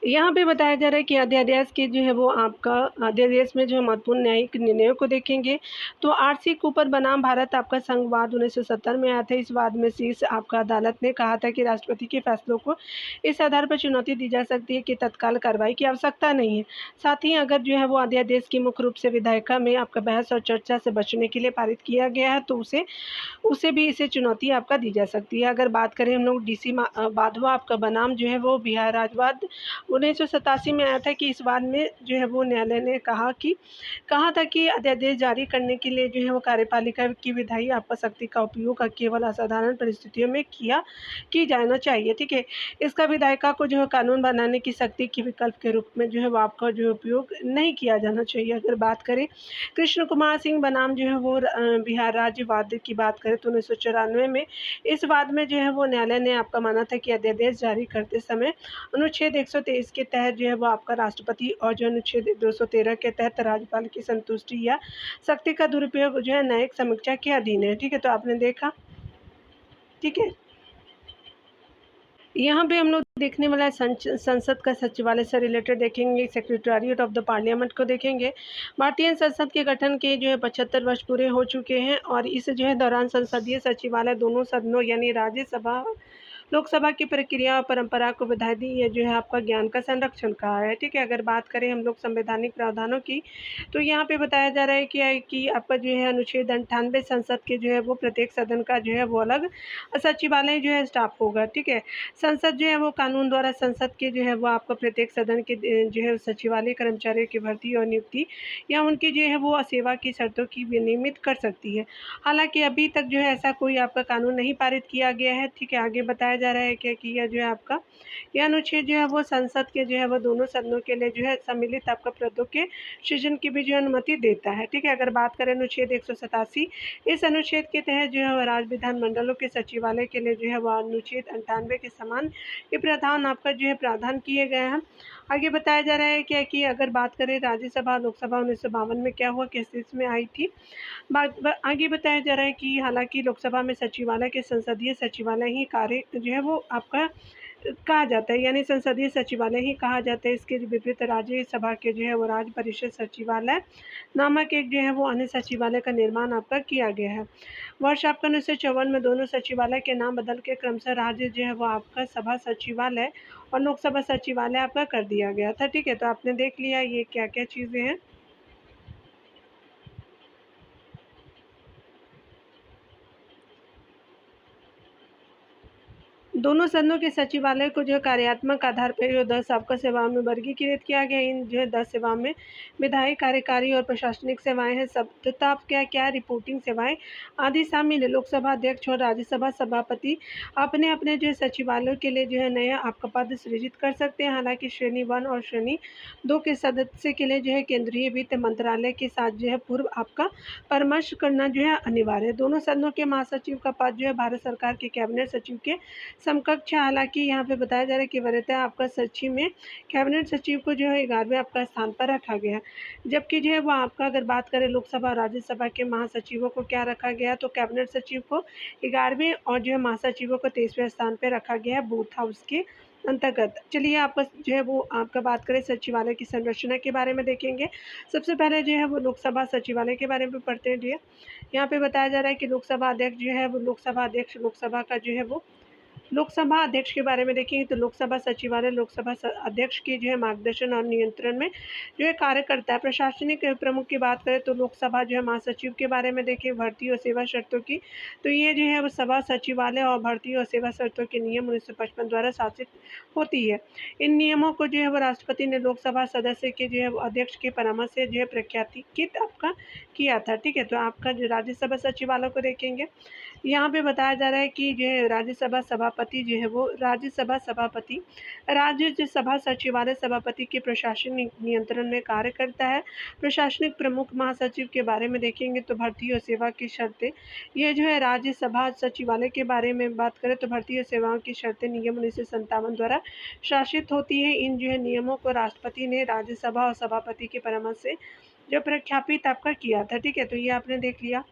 यहाँ पे बताया जा रहा है कि अध्यादेश के जो है वो आपका अध्यादेश में जो है महत्वपूर्ण न्यायिक निर्णयों को देखेंगे। तो आरसी कूपर बनाम भारत आपका संघवाद 1970 में आया था। इस वाद में शीर्ष आपका अदालत ने कहा था कि राष्ट्रपति के फैसलों को इस आधार पर चुनौती दी जा सकती है कि तत्काल कार्रवाई की आवश्यकता नहीं है। साथ ही अगर जो है वो अध्यादेश की मुख्य रूप से विधायिका में आपका बहस और चर्चा से बचने के लिए पारित किया गया है, तो उसे भी इसे चुनौती आपका दी जा सकती है। अगर बात करें हम लोग डीसी वाधवा आपका बनाम जो है वो बिहार राज्यवाद 1987 में आया था कि इस वाद में जो है वो न्यायालय ने कहा था कि अध्यादेश जारी करने के लिए जो है वो कार्यपालिका की विधायी आपका शक्ति का उपयोग केवल असाधारण परिस्थितियों में की जाना चाहिए, ठीक है। इसका विधायिका को जो है कानून बनाने की शक्ति के विकल्प के रूप में जो है वो आपका जो उपयोग नहीं किया जाना चाहिए। अगर बात करें कृष्ण कुमार सिंह बनाम जो है वो बिहार राज्य वाद की बात करें तो 1994 में इस वाद में जो है वो न्यायालय ने आपका माना था कि अध्यादेश जारी करते समय अनुच्छेद 123 के तहत जो है वो आपका राष्ट्रपति और जो अनुच्छेद 213 के तहत राज्यपाल की संतुष्टि या शक्ति का दुरुपयोग जो है न्यायिक समीक्षा के अधीन है, ठीक है। तो आपने देखा, ठीक है। यहाँ पे हम लोग देखने वाला है संसद का सचिवालय से रिलेटेड देखेंगे, सेक्रेटरीट ऑफ द पार्लियामेंट को देखेंगे। भारतीय संसद के गठन के जो है 75 वर्ष पूरे हो चुके हैं और इस जो है दौरान संसदीय सचिवालय दोनों सदनों यानी राज्यसभा लोकसभा की प्रक्रिया और परंपरा को बधाई दी। ये जो है आपका ज्ञान का संरक्षण कहा है, ठीक है। अगर बात करें हम लोग संवैधानिक प्रावधानों की, तो यहाँ पे बताया जा रहा है कि आपका जो है अनुच्छेद 98 संसद के जो है वो प्रत्येक सदन का जो है वो अलग सचिवालय जो है स्टाफ होगा, ठीक है। संसद जो है वो कानून द्वारा संसद के जो है वो आपका प्रत्येक सदन के जो है सचिवालय कर्मचारियों की भर्ती और नियुक्ति या उनकी जो है वो सेवा की शर्तों की विनियमित कर सकती है। हालांकि अभी तक जो है ऐसा कोई आपका कानून नहीं पारित किया गया है, ठीक है। आगे बताया जा रहा है क्या कि यह जो है आपका यह अनुच्छेद जो है वो संसद के जो है वो दोनों सदनों के लिए जो है सम्मिलित आपका पदों के सृजन की भी जो अनुमति देता है, ठीक है। अगर बात करें अनुच्छेद 187, इस अनुच्छेद के तहत जो है राज्य विधानमंडलों के सचिवालय के लिए जो है वह अनुच्छेद 98 के समान ये प्रावधान आपका जो है प्रावधान किए गए हैं। आगे बताया जा रहा है क्या कि अगर बात करें राज्यसभा लोकसभा 1952 में क्या हुआ, किस देश में आई थी। आगे बताया जा रहा है कि हालांकि लोकसभा में सचिवालय के संसदीय सचिवालय ही कार्य जो है वो आपका कहा जाता है, यानी संसदीय सचिवालय ही कहा जाता है। इसके विपरीत राज्यसभा के जो है वो राज्य परिषद सचिवालय नामक एक जो है वो अन्य सचिवालय का निर्माण आपका किया गया है। वर्ष आपका 1954 में दोनों सचिवालय के नाम बदल के क्रमशः राज्य जो है वो आपका सभा सचिवालय और लोकसभा सचिवालय आपका कर दिया गया था, ठीक है। तो आपने देख लिया ये क्या क्या चीज़ें हैं। दोनों सदनों के सचिवालय को जो है कार्यात्मक आधार पर जो 10 आपका सेवाओं में वर्गीकृत किया गया। इन जो है 10 सेवाओं में विधायी, कार्यकारी और प्रशासनिक सेवाएं हैं सब तथा क्या रिपोर्टिंग सेवाएं आदि शामिल है। लोकसभा अध्यक्ष और राज्यसभा सभापति अपने अपने जो है सचिवालयों के लिए जो है नया आपका पद सृजित कर सकते हैं। हालांकि श्रेणी 1 और श्रेणी 2 के सदस्य के लिए जो है केंद्रीय वित्त मंत्रालय के साथ जो है पूर्व आपका परामर्श करना जो है अनिवार्य है। दोनों सदनों के महासचिव का पद जो है भारत सरकार के कैबिनेट सचिव के समकक्ष। हालांकि यहाँ पे बताया जा रहा है कि वरीयता आपका सचिव में कैबिनेट सचिव को जो है 11वें आपका स्थान पर रखा गया है, जबकि जो है वो आपका अगर बात करें लोकसभा और राज्यसभा के महासचिवों को क्या रखा गया, तो कैबिनेट सचिव को 11वें और जो है महासचिवों को 23वें स्थान पर रखा गया है बूथ हाउस के अंतर्गत। चलिए आपका जो है वो आपका बात करें सचिवालय की संरचना के बारे में देखेंगे। सबसे पहले जो है वो लोकसभा सचिवालय के बारे में पढ़ते हैं। डियर यहाँ पे बताया जा रहा है कि लोकसभा अध्यक्ष जो है वो लोकसभा का जो है वो लोकसभा अध्यक्ष के बारे में देखेंगे तो लोकसभा सचिवालय लोकसभा अध्यक्ष की जो है मार्गदर्शन और नियंत्रण में जो है कार्य करता है। प्रशासनिक प्रमुख की बात करें तो लोकसभा जो है महासचिव के बारे में देखें भर्ती और सेवा शर्तों की, तो ये जो है वो सभा सचिवालय और भर्ती और सेवा शर्तों के नियम 1955 द्वारा शासित होती है। इन नियमों को जो है वो राष्ट्रपति ने लोकसभा सदस्य के जो है अध्यक्ष के परामर्श से जो है प्रख्यापित आपका किया था। ठीक है, तो आपका जो राज्यसभा सचिवालय को देखेंगे, यहाँ पे बताया जा रहा है कि जो है राज्यसभा सभापति जो है वो राज्यसभा सभापति राज्यसभा सचिवालय सभापति के प्रशासनिक नियंत्रण में कार्य करता है। प्रशासनिक प्रमुख महासचिव के बारे में देखेंगे तो भर्ती और सेवा की शर्तें, ये जो है राज्यसभा सचिवालय के बारे में बात करें तो भर्ती और सेवाओं की शर्तें नियम 1957 द्वारा शासित होती है। इन जो है नियमों को राष्ट्रपति ने राज्यसभा और सभापति के परामर्श से जो प्रख्यापित आपका किया था। ठीक है, तो ये आपने देख लिया।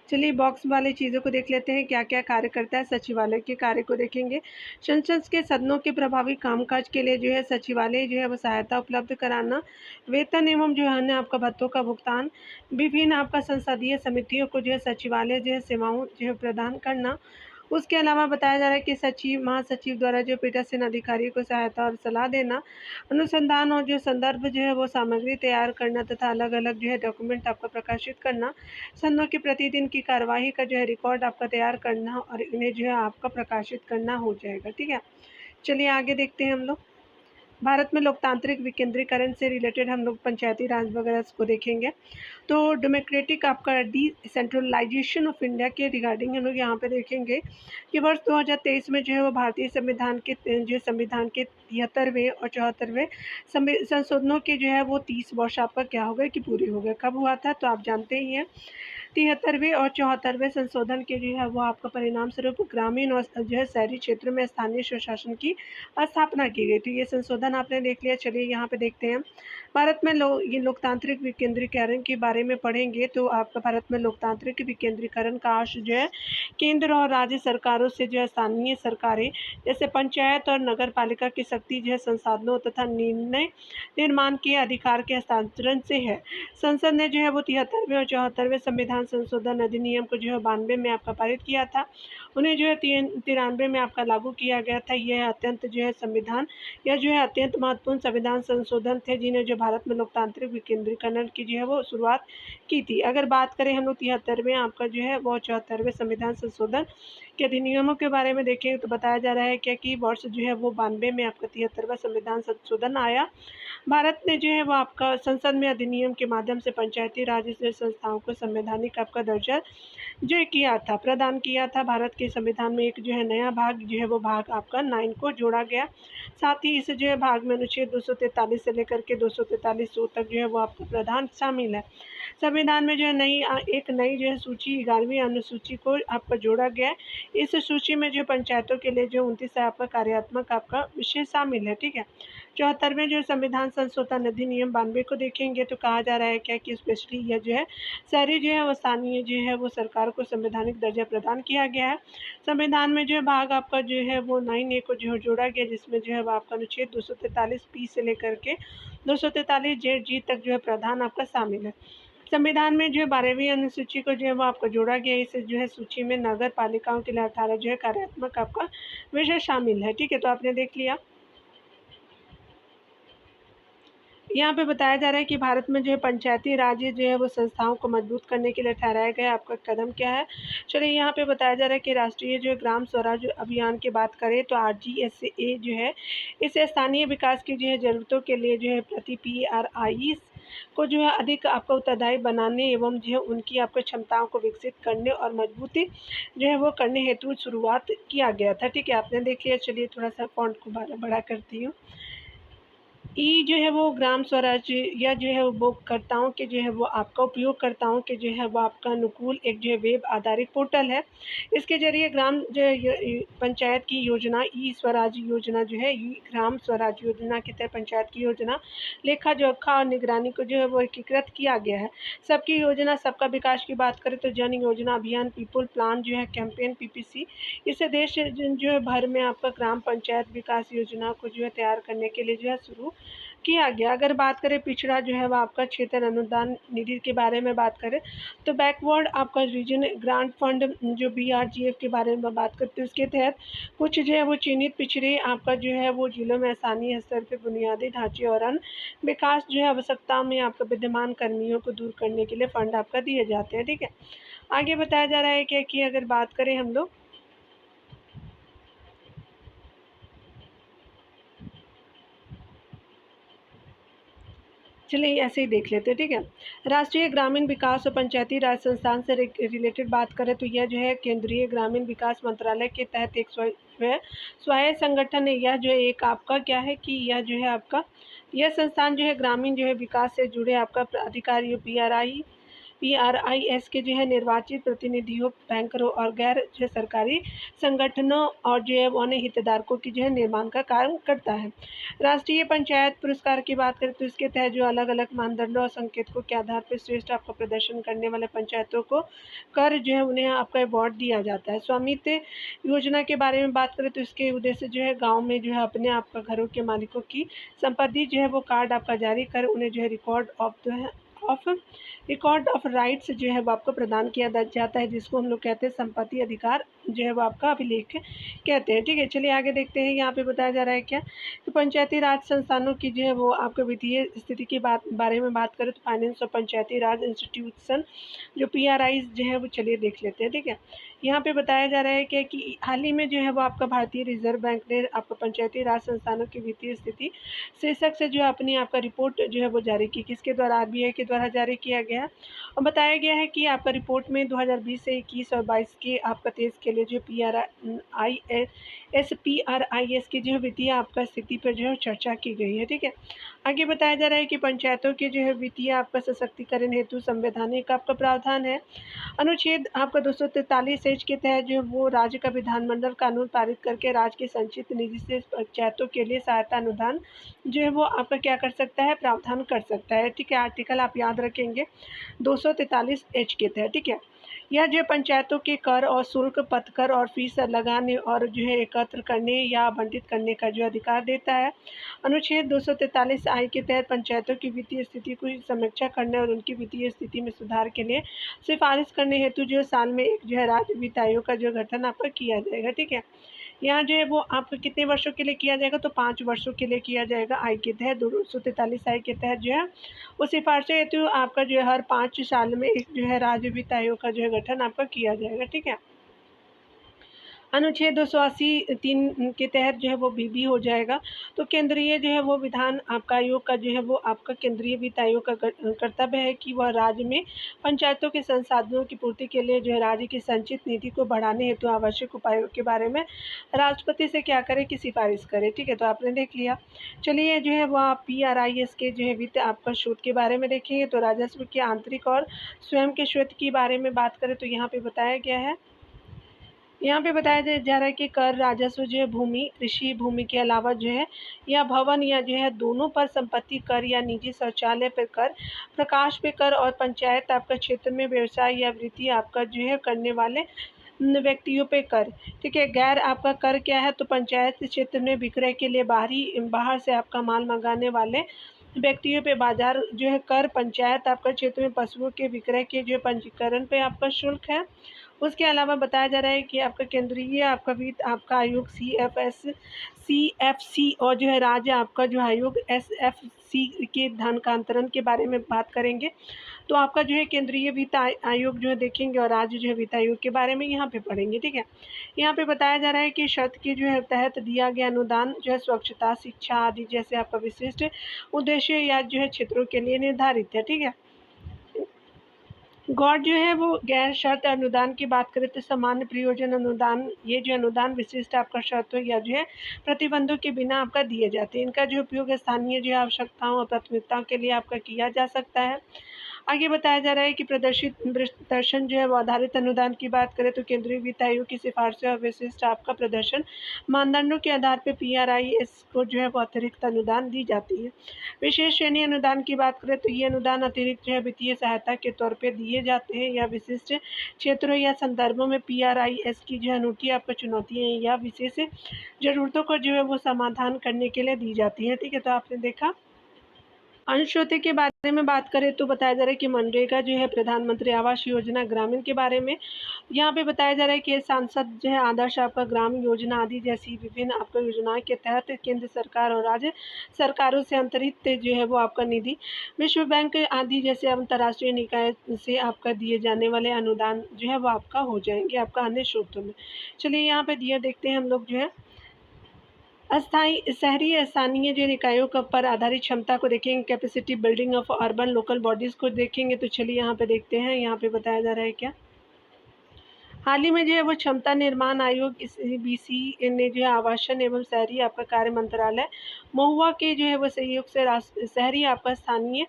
चलिए बॉक्स वाली चीज़ों को देख लेते हैं, क्या क्या कार्य करता है। सचिवालय के कार्य को देखेंगे, संसद के सदनों के प्रभावी कामकाज के लिए जो है सचिवालय जो है वो सहायता उपलब्ध कराना, वेतन एवं जो है अन्य आपका भत्तों का भुगतान, विभिन्न आपका संसदीय समितियों को जो है सचिवालय जो है सेवाओं जो है प्रदान करना। उसके अलावा बताया जा रहा है कि सचिव महासचिव द्वारा जो पीठासीन अधिकारियों को सहायता और सलाह देना, अनुसंधान और जो संदर्भ जो है वो सामग्री तैयार करना तथा अलग अलग जो है डॉक्यूमेंट आपका प्रकाशित करना, सदनों की प्रतिदिन की कार्यवाही का जो है रिकॉर्ड आपका तैयार करना और इन्हें जो है आपका प्रकाशित करना हो जाएगा। ठीक है, चलिए आगे देखते हैं हम लोग। भारत में लोकतांत्रिक विकेंद्रीकरण से रिलेटेड हम लोग पंचायती राज वगैरह को देखेंगे, तो डेमोक्रेटिक आपका डिसेंट्रलाइजेशन ऑफ इंडिया के रिगार्डिंग हम लोग यहाँ पे देखेंगे कि वर्ष 2023 में जो है वो भारतीय संविधान के 73वें और 74वें संशोधनों के जो है वो 30 वर्ष आपका क्या हो गए कि पूरे हो गए। कब हुआ था तो आप जानते ही हैं, 73वें और 74वें संशोधन के जो है वो आपका परिणाम स्वरूप ग्रामीण और जो है शहरी क्षेत्र में स्थानीय स्वशासन की स्थापना की गई थी। ये संशोधन आपने देख लिया। चलिए यहाँ पे देखते हैं, भारत में ये लोकतांत्रिक विकेंद्रीकरण के बारे में पढ़ेंगे तो आपका भारत में लोकतांत्रिक विकेंद्रीकरण का आशय जो है केंद्र और राज्य सरकारों से जो है स्थानीय सरकारें जैसे पंचायत और नगर पालिका की शक्ति जो है संसाधनों तथा निर्णय निर्माण के अधिकार के हस्तांतरण से है। संसद ने जो है वो 73वें और 74वें संविधान संशोधन अधिनियम को जो है 92 में आपका पारित किया था, उन्हें जो है 93 में आपका लागू किया गया था। यह अत्यंत जो है संविधान या जो है अत्यंत महत्वपूर्ण संविधान संशोधन थे जिन्हें जो भारत में लोकतांत्रिक विकेंद्रीकरण की जो है वो शुरुआत की थी। अगर बात करें हम लोग 73वें आपका जो है वो 74वें संविधान संशोधन के अधिनियमों के बारे में देखें तो बताया जा रहा है क्या कि वर्ष जो है वो 92 में आपका 73वां संविधान संशोधन आया। भारत ने जो है वो आपका संसद में अधिनियम के माध्यम से पंचायती राज जैसे संस्थाओं को संवैधानिक आपका दर्जा जो किया था, प्रदान किया था। भारत के संविधान में एक जो है नया भाग जो है वो भाग आपका 9 को जोड़ा गया। साथ ही इस जो है भाग में अनुच्छेद 243 से लेकर के 243 तक जो है वो आपका प्रावधान शामिल है। संविधान में जो है एक नई जो है सूची 11वीं अनुसूची को आपका जोड़ा गया है। इस सूची में जो पंचायतों के लिए जो 29 आपका कार्यात्मक आपका विषय शामिल है। ठीक है, 74वें जो संविधान संशोधन अधिनियम 92 को देखेंगे तो कहा जा रहा है क्या कि स्पेशली यह जो है शहरी जो है वो स्थानीय जो है वो सरकार को संवैधानिक दर्जा प्रदान किया गया है। संविधान में जो है भाग आपका जो है वो 9A को जो जोड़ा गया जिसमें जो है वो आपका अनुच्छेद 243 से लेकर के 243 तक जो है प्रावधान आपका शामिल है। संविधान में जो है 12वीं अनुसूची को जो है वो आपका जोड़ा गया। इस जो है सूची में नगर पालिकाओं के लिए 18 जो है कार्यात्मक आपका विषय शामिल है। ठीक है, तो आपने देख लिया। यहाँ पे बताया जा रहा है कि भारत में जो है पंचायती राज जो है वो संस्थाओं को मजबूत करने के लिए ठहराया गया आपका कदम क्या है। चलिए यहाँ पे बताया जा रहा है कि राष्ट्रीय जो है ग्राम स्वराज अभियान की बात करें तो RGSA जो है इसे स्थानीय विकास की जो है ज़रूरतों के लिए जो है प्रति PRI को जो है अधिक आपका उत्तरदायी बनाने एवं जो है उनकी आपको क्षमताओं को विकसित करने और मजबूती जो है वो करने हेतु शुरुआत किया गया था। ठीक है, आपने देख लिया। चलिए थोड़ा सा फॉन्ट को बड़ा करती हूँ। जो है वो ग्राम स्वराज या जो है उपभोक्ताओं के जो है वो आपका उपयोगकर्ताओं के जो है वो आपका अनुकूल एक जो है वेब आधारित पोर्टल है। इसके ज़रिए ग्राम जो है पंचायत की योजना स्वराज योजना जो है ग्राम स्वराज योजना के तहत पंचायत की योजना लेखा जोखा और निगरानी को जो है वो एकीकृत किया गया है। सबकी योजना सबका विकास की बात करें तो जन योजना अभियान पीपल प्लान जो है कैंपेन PPC इसे देश जो है भर में आपका ग्राम पंचायत विकास योजना को जो है तैयार करने के लिए जो है शुरू किया गया। अगर बात करें पिछड़ा जो है वो आपका क्षेत्र अनुदान निधि के बारे में बात करें तो बैकवर्ड आपका रीजन ग्रांट फंड जो BRGF के बारे में बात करते हैं उसके तहत कुछ जो है वो चिन्हित पिछड़े आपका जो है वो जिलों में स्थानीय स्तर पर बुनियादी ढांचे और अन्य विकास जो है आवश्यकताओं में आपका विद्यमान कर्मियों को दूर करने के लिए फंड आपका दिए जाते हैं। ठीक है, आगे बताया जा रहा है क्या कि अगर बात करें हम लोग, चलिए ऐसे ही देख लेते हैं। ठीक है, राष्ट्रीय ग्रामीण विकास और पंचायती राज संस्थान से रिलेटेड बात करें तो यह जो है केंद्रीय ग्रामीण विकास मंत्रालय के तहत एक स्वायत्त संगठन है। यह जो है एक आपका क्या है कि यह जो है आपका यह संस्थान जो है ग्रामीण जो है विकास से जुड़े आपका अधिकारियों PRIS के जो है निर्वाचित प्रतिनिधियों, बैंकरों और गैर जो सरकारी संगठनों और जो है अन्य हितधारकों की जो है निर्माण का कार्य करता है। राष्ट्रीय पंचायत पुरस्कार की बात करें तो इसके तहत जो अलग अलग मानदंडों और संकेतकों के आधार पर श्रेष्ठ आपका प्रदर्शन करने वाले पंचायतों को कर जो है उन्हें आपका अवार्ड दिया जाता है। स्वामित्व योजना के बारे में बात करें तो इसके उद्देश्य जो है गाँव में जो है अपने आपका घरों के मालिकों की संपत्ति जो है वो कार्ड आपका जारी कर उन्हें जो है रिकॉर्ड ऑफ राइट्स जो है वो आपको प्रदान किया जाता है, जिसको हम लोग कहते हैं संपत्ति अधिकार जो है वो आपका अभिलेख कहते हैं। ठीक है, चलिए आगे देखते हैं। यहाँ पे बताया जा रहा है क्या कि पंचायती राज संस्थानों की जो है वो आपको वित्तीय स्थिति की बारे में बात करें तो फाइनेंस और पंचायती राज इंस्टीट्यूशन जो PRI जो है वो चलिए देख लेते हैं। ठीक है, यहाँ पे बताया जा रहा है क्या कि हाल ही में जो है वो आपका भारतीय रिजर्व बैंक ने आपको पंचायती राज संस्थानों की वित्तीय स्थिति शीर्षक से जो अपनी आपका रिपोर्ट जो है वो जारी की। किसके द्वारा? RBI के द्वारा जारी किया गया है और बताया गया है कि आपका रिपोर्ट में 2020 से 21 और 22 के आपका तेज के लिए जो PRIS की जो वित्तीय आपका स्थिति पर जो है चर्चा की गई है। ठीक है, आगे बताया जा रहा है कि पंचायतों के जो है वित्तीय आपका सशक्तिकरण हेतु संवैधानिक आपका प्रावधान है। अनुच्छेद आपका 243 एच के तहत जो वो राज्य का विधानमंडल कानून पारित करके राज्य के संचित निधि से पंचायतों के लिए सहायता अनुदान जो है वो आपका क्या कर सकता है? प्रावधान कर सकता है। ठीक है, आर्टिकल आप याद रखेंगे 243 एच के तहत। ठीक है, यह जो पंचायतों के कर और शुल्क, पथकर और फीस लगाने और जो है एकत्र करने या आवंटित करने का जो अधिकार देता है। अनुच्छेद 243 आई के तहत पंचायतों की वित्तीय स्थिति की समीक्षा करने और उनकी वित्तीय स्थिति में सुधार के लिए सिफारिश करने हेतु जो साल में एक जो है राज्य वित्त आयोग का जो गठन आपका किया जाएगा। ठीक है, यहाँ जो है वो आपको कितने वर्षों के लिए किया जाएगा? तो 5 वर्षों के लिए किया जाएगा। आई के तहत 243 आई के तहत जो है वो सिफारिशें हेतु आपका जो है हर 5 साल में एक जो है राज्य वित्त आयोग का जो है गठन आपका किया जाएगा। ठीक है, अनुच्छेद 280(3) के तहत जो है वो भी हो जाएगा। तो केंद्रीय जो है वो विधान आपका आयोग का जो है वो आपका केंद्रीय वित्त आयोग का कर्तव्य है कि वह राज्य में पंचायतों के संसाधनों की पूर्ति के लिए जो है राज्य की संचित निधि को बढ़ाने हेतु आवश्यक उपायों के बारे में राष्ट्रपति से क्या करे कि सिफारिश करे। ठीक है, तो आपने देख लिया। चलिए जो है वो आप PRIS के जो है वित्त आपका स्रोत के बारे में देखेंगे तो राजस्व के आंतरिक और स्वयं के स्रोत के बारे में बात करें तो यहाँ पे बताया गया है। यहाँ पे बताया जा रहा है कि कर राजस्व जो है भूमि, कृषि भूमि के अलावा जो है या भवन या जो है दोनों पर संपत्ति कर या निजी शौचालय पर कर, प्रकाश पे कर और पंचायत आपका क्षेत्र में व्यवसाय या वृत्ति आपका जो है करने वाले व्यक्तियों पे कर। ठीक है, गैर आपका कर क्या है? तो पंचायत क्षेत्र में विक्रय के लिए बाहर से आपका माल मंगाने वाले व्यक्तियों पे बाजार जो है कर। पंचायत आपका क्षेत्र में पशुओं के विक्रय के जो पंजीकरण पे आपका शुल्क है। उसके अलावा बताया जा रहा है कि आपका केंद्रीय आपका वित्त आपका आयोग CFC और जो है राज्य आपका जो आयोग SFC के धन का अंतरण के बारे में बात करेंगे। तो आपका जो है केंद्रीय वित्त आयोग जो है देखेंगे और राज्य जो है वित्त आयोग के बारे में यहाँ पे पढ़ेंगे। ठीक है, यहाँ पे बताया जा रहा है कि शर्त के जो है तहत दिया गया अनुदान जो है स्वच्छता, शिक्षा आदि जैसे आपका विशिष्ट उद्देश्य या जो है क्षेत्रों के लिए निर्धारित है। ठीक है, गौर जो है वो गैर शर्त अनुदान की बात करें तो सामान्य प्रयोजन अनुदान, ये जो अनुदान विशिष्ट आपका शर्तों या जो है प्रतिबंधों के बिना आपका दिए जाते हैं। इनका जो उपयोग स्थानीय जो है आवश्यकताओं और प्राथमिकताओं के लिए आपका किया जा सकता है। आगे बताया जा रहा है कि प्रदर्शन जो है वो आधारित अनुदान की बात करें तो केंद्रीय वित्त आयोग की सिफारिशें और विशिष्ट आपका प्रदर्शन मानदंडों के आधार पर PRIS को जो है वो अतिरिक्त अनुदान दी जाती है। विशेष श्रेणी अनुदान की बात करें तो ये अनुदान अतिरिक्त जो है वित्तीय सहायता के तौर पर दिए जाते हैं या विशिष्ट क्षेत्रों या संदर्भों में PRIS की जो अनूठी आपको चुनौतियाँ या विशेष जरूरतों को जो है वो समाधान करने के लिए दी जाती है। ठीक है, तो आपने देखा अंशों के बारे में बात करें तो बताया जा रहा है कि मनरेगा जो है प्रधानमंत्री आवास योजना ग्रामीण के बारे में यहाँ पे बताया जा रहा है कि सांसद जो है आदर्श आपका ग्राम योजना आदि जैसी विभिन्न आपका योजनाओं के तहत केंद्र सरकार और राज्य सरकारों से अंतरित जो है वो आपका निधि विश्व बैंक आदि जैसे अंतर्राष्ट्रीय निकाय से आपका दिए जाने वाले अनुदान जो है वो आपका हो जाएंगे आपका अन्य स्रोतों में। चलिए यहाँ पे दिया देखते हैं हम लोग जो है अस्थायी शहरी स्थानीय जो निकायों का पर आधारित क्षमता को देखेंगे, capacity building of urban local bodies को देखेंगे। तो चलिए यहाँ पे देखते हैं, यहाँ पे बताया जा रहा है क्या हाल ही में जो है वो क्षमता निर्माण आयोग बीसी ने जो है आवासन एवं शहरी आपका कार्य मंत्रालय महुआ के जो है वो सहयोग से शहरी आपका स्थानीय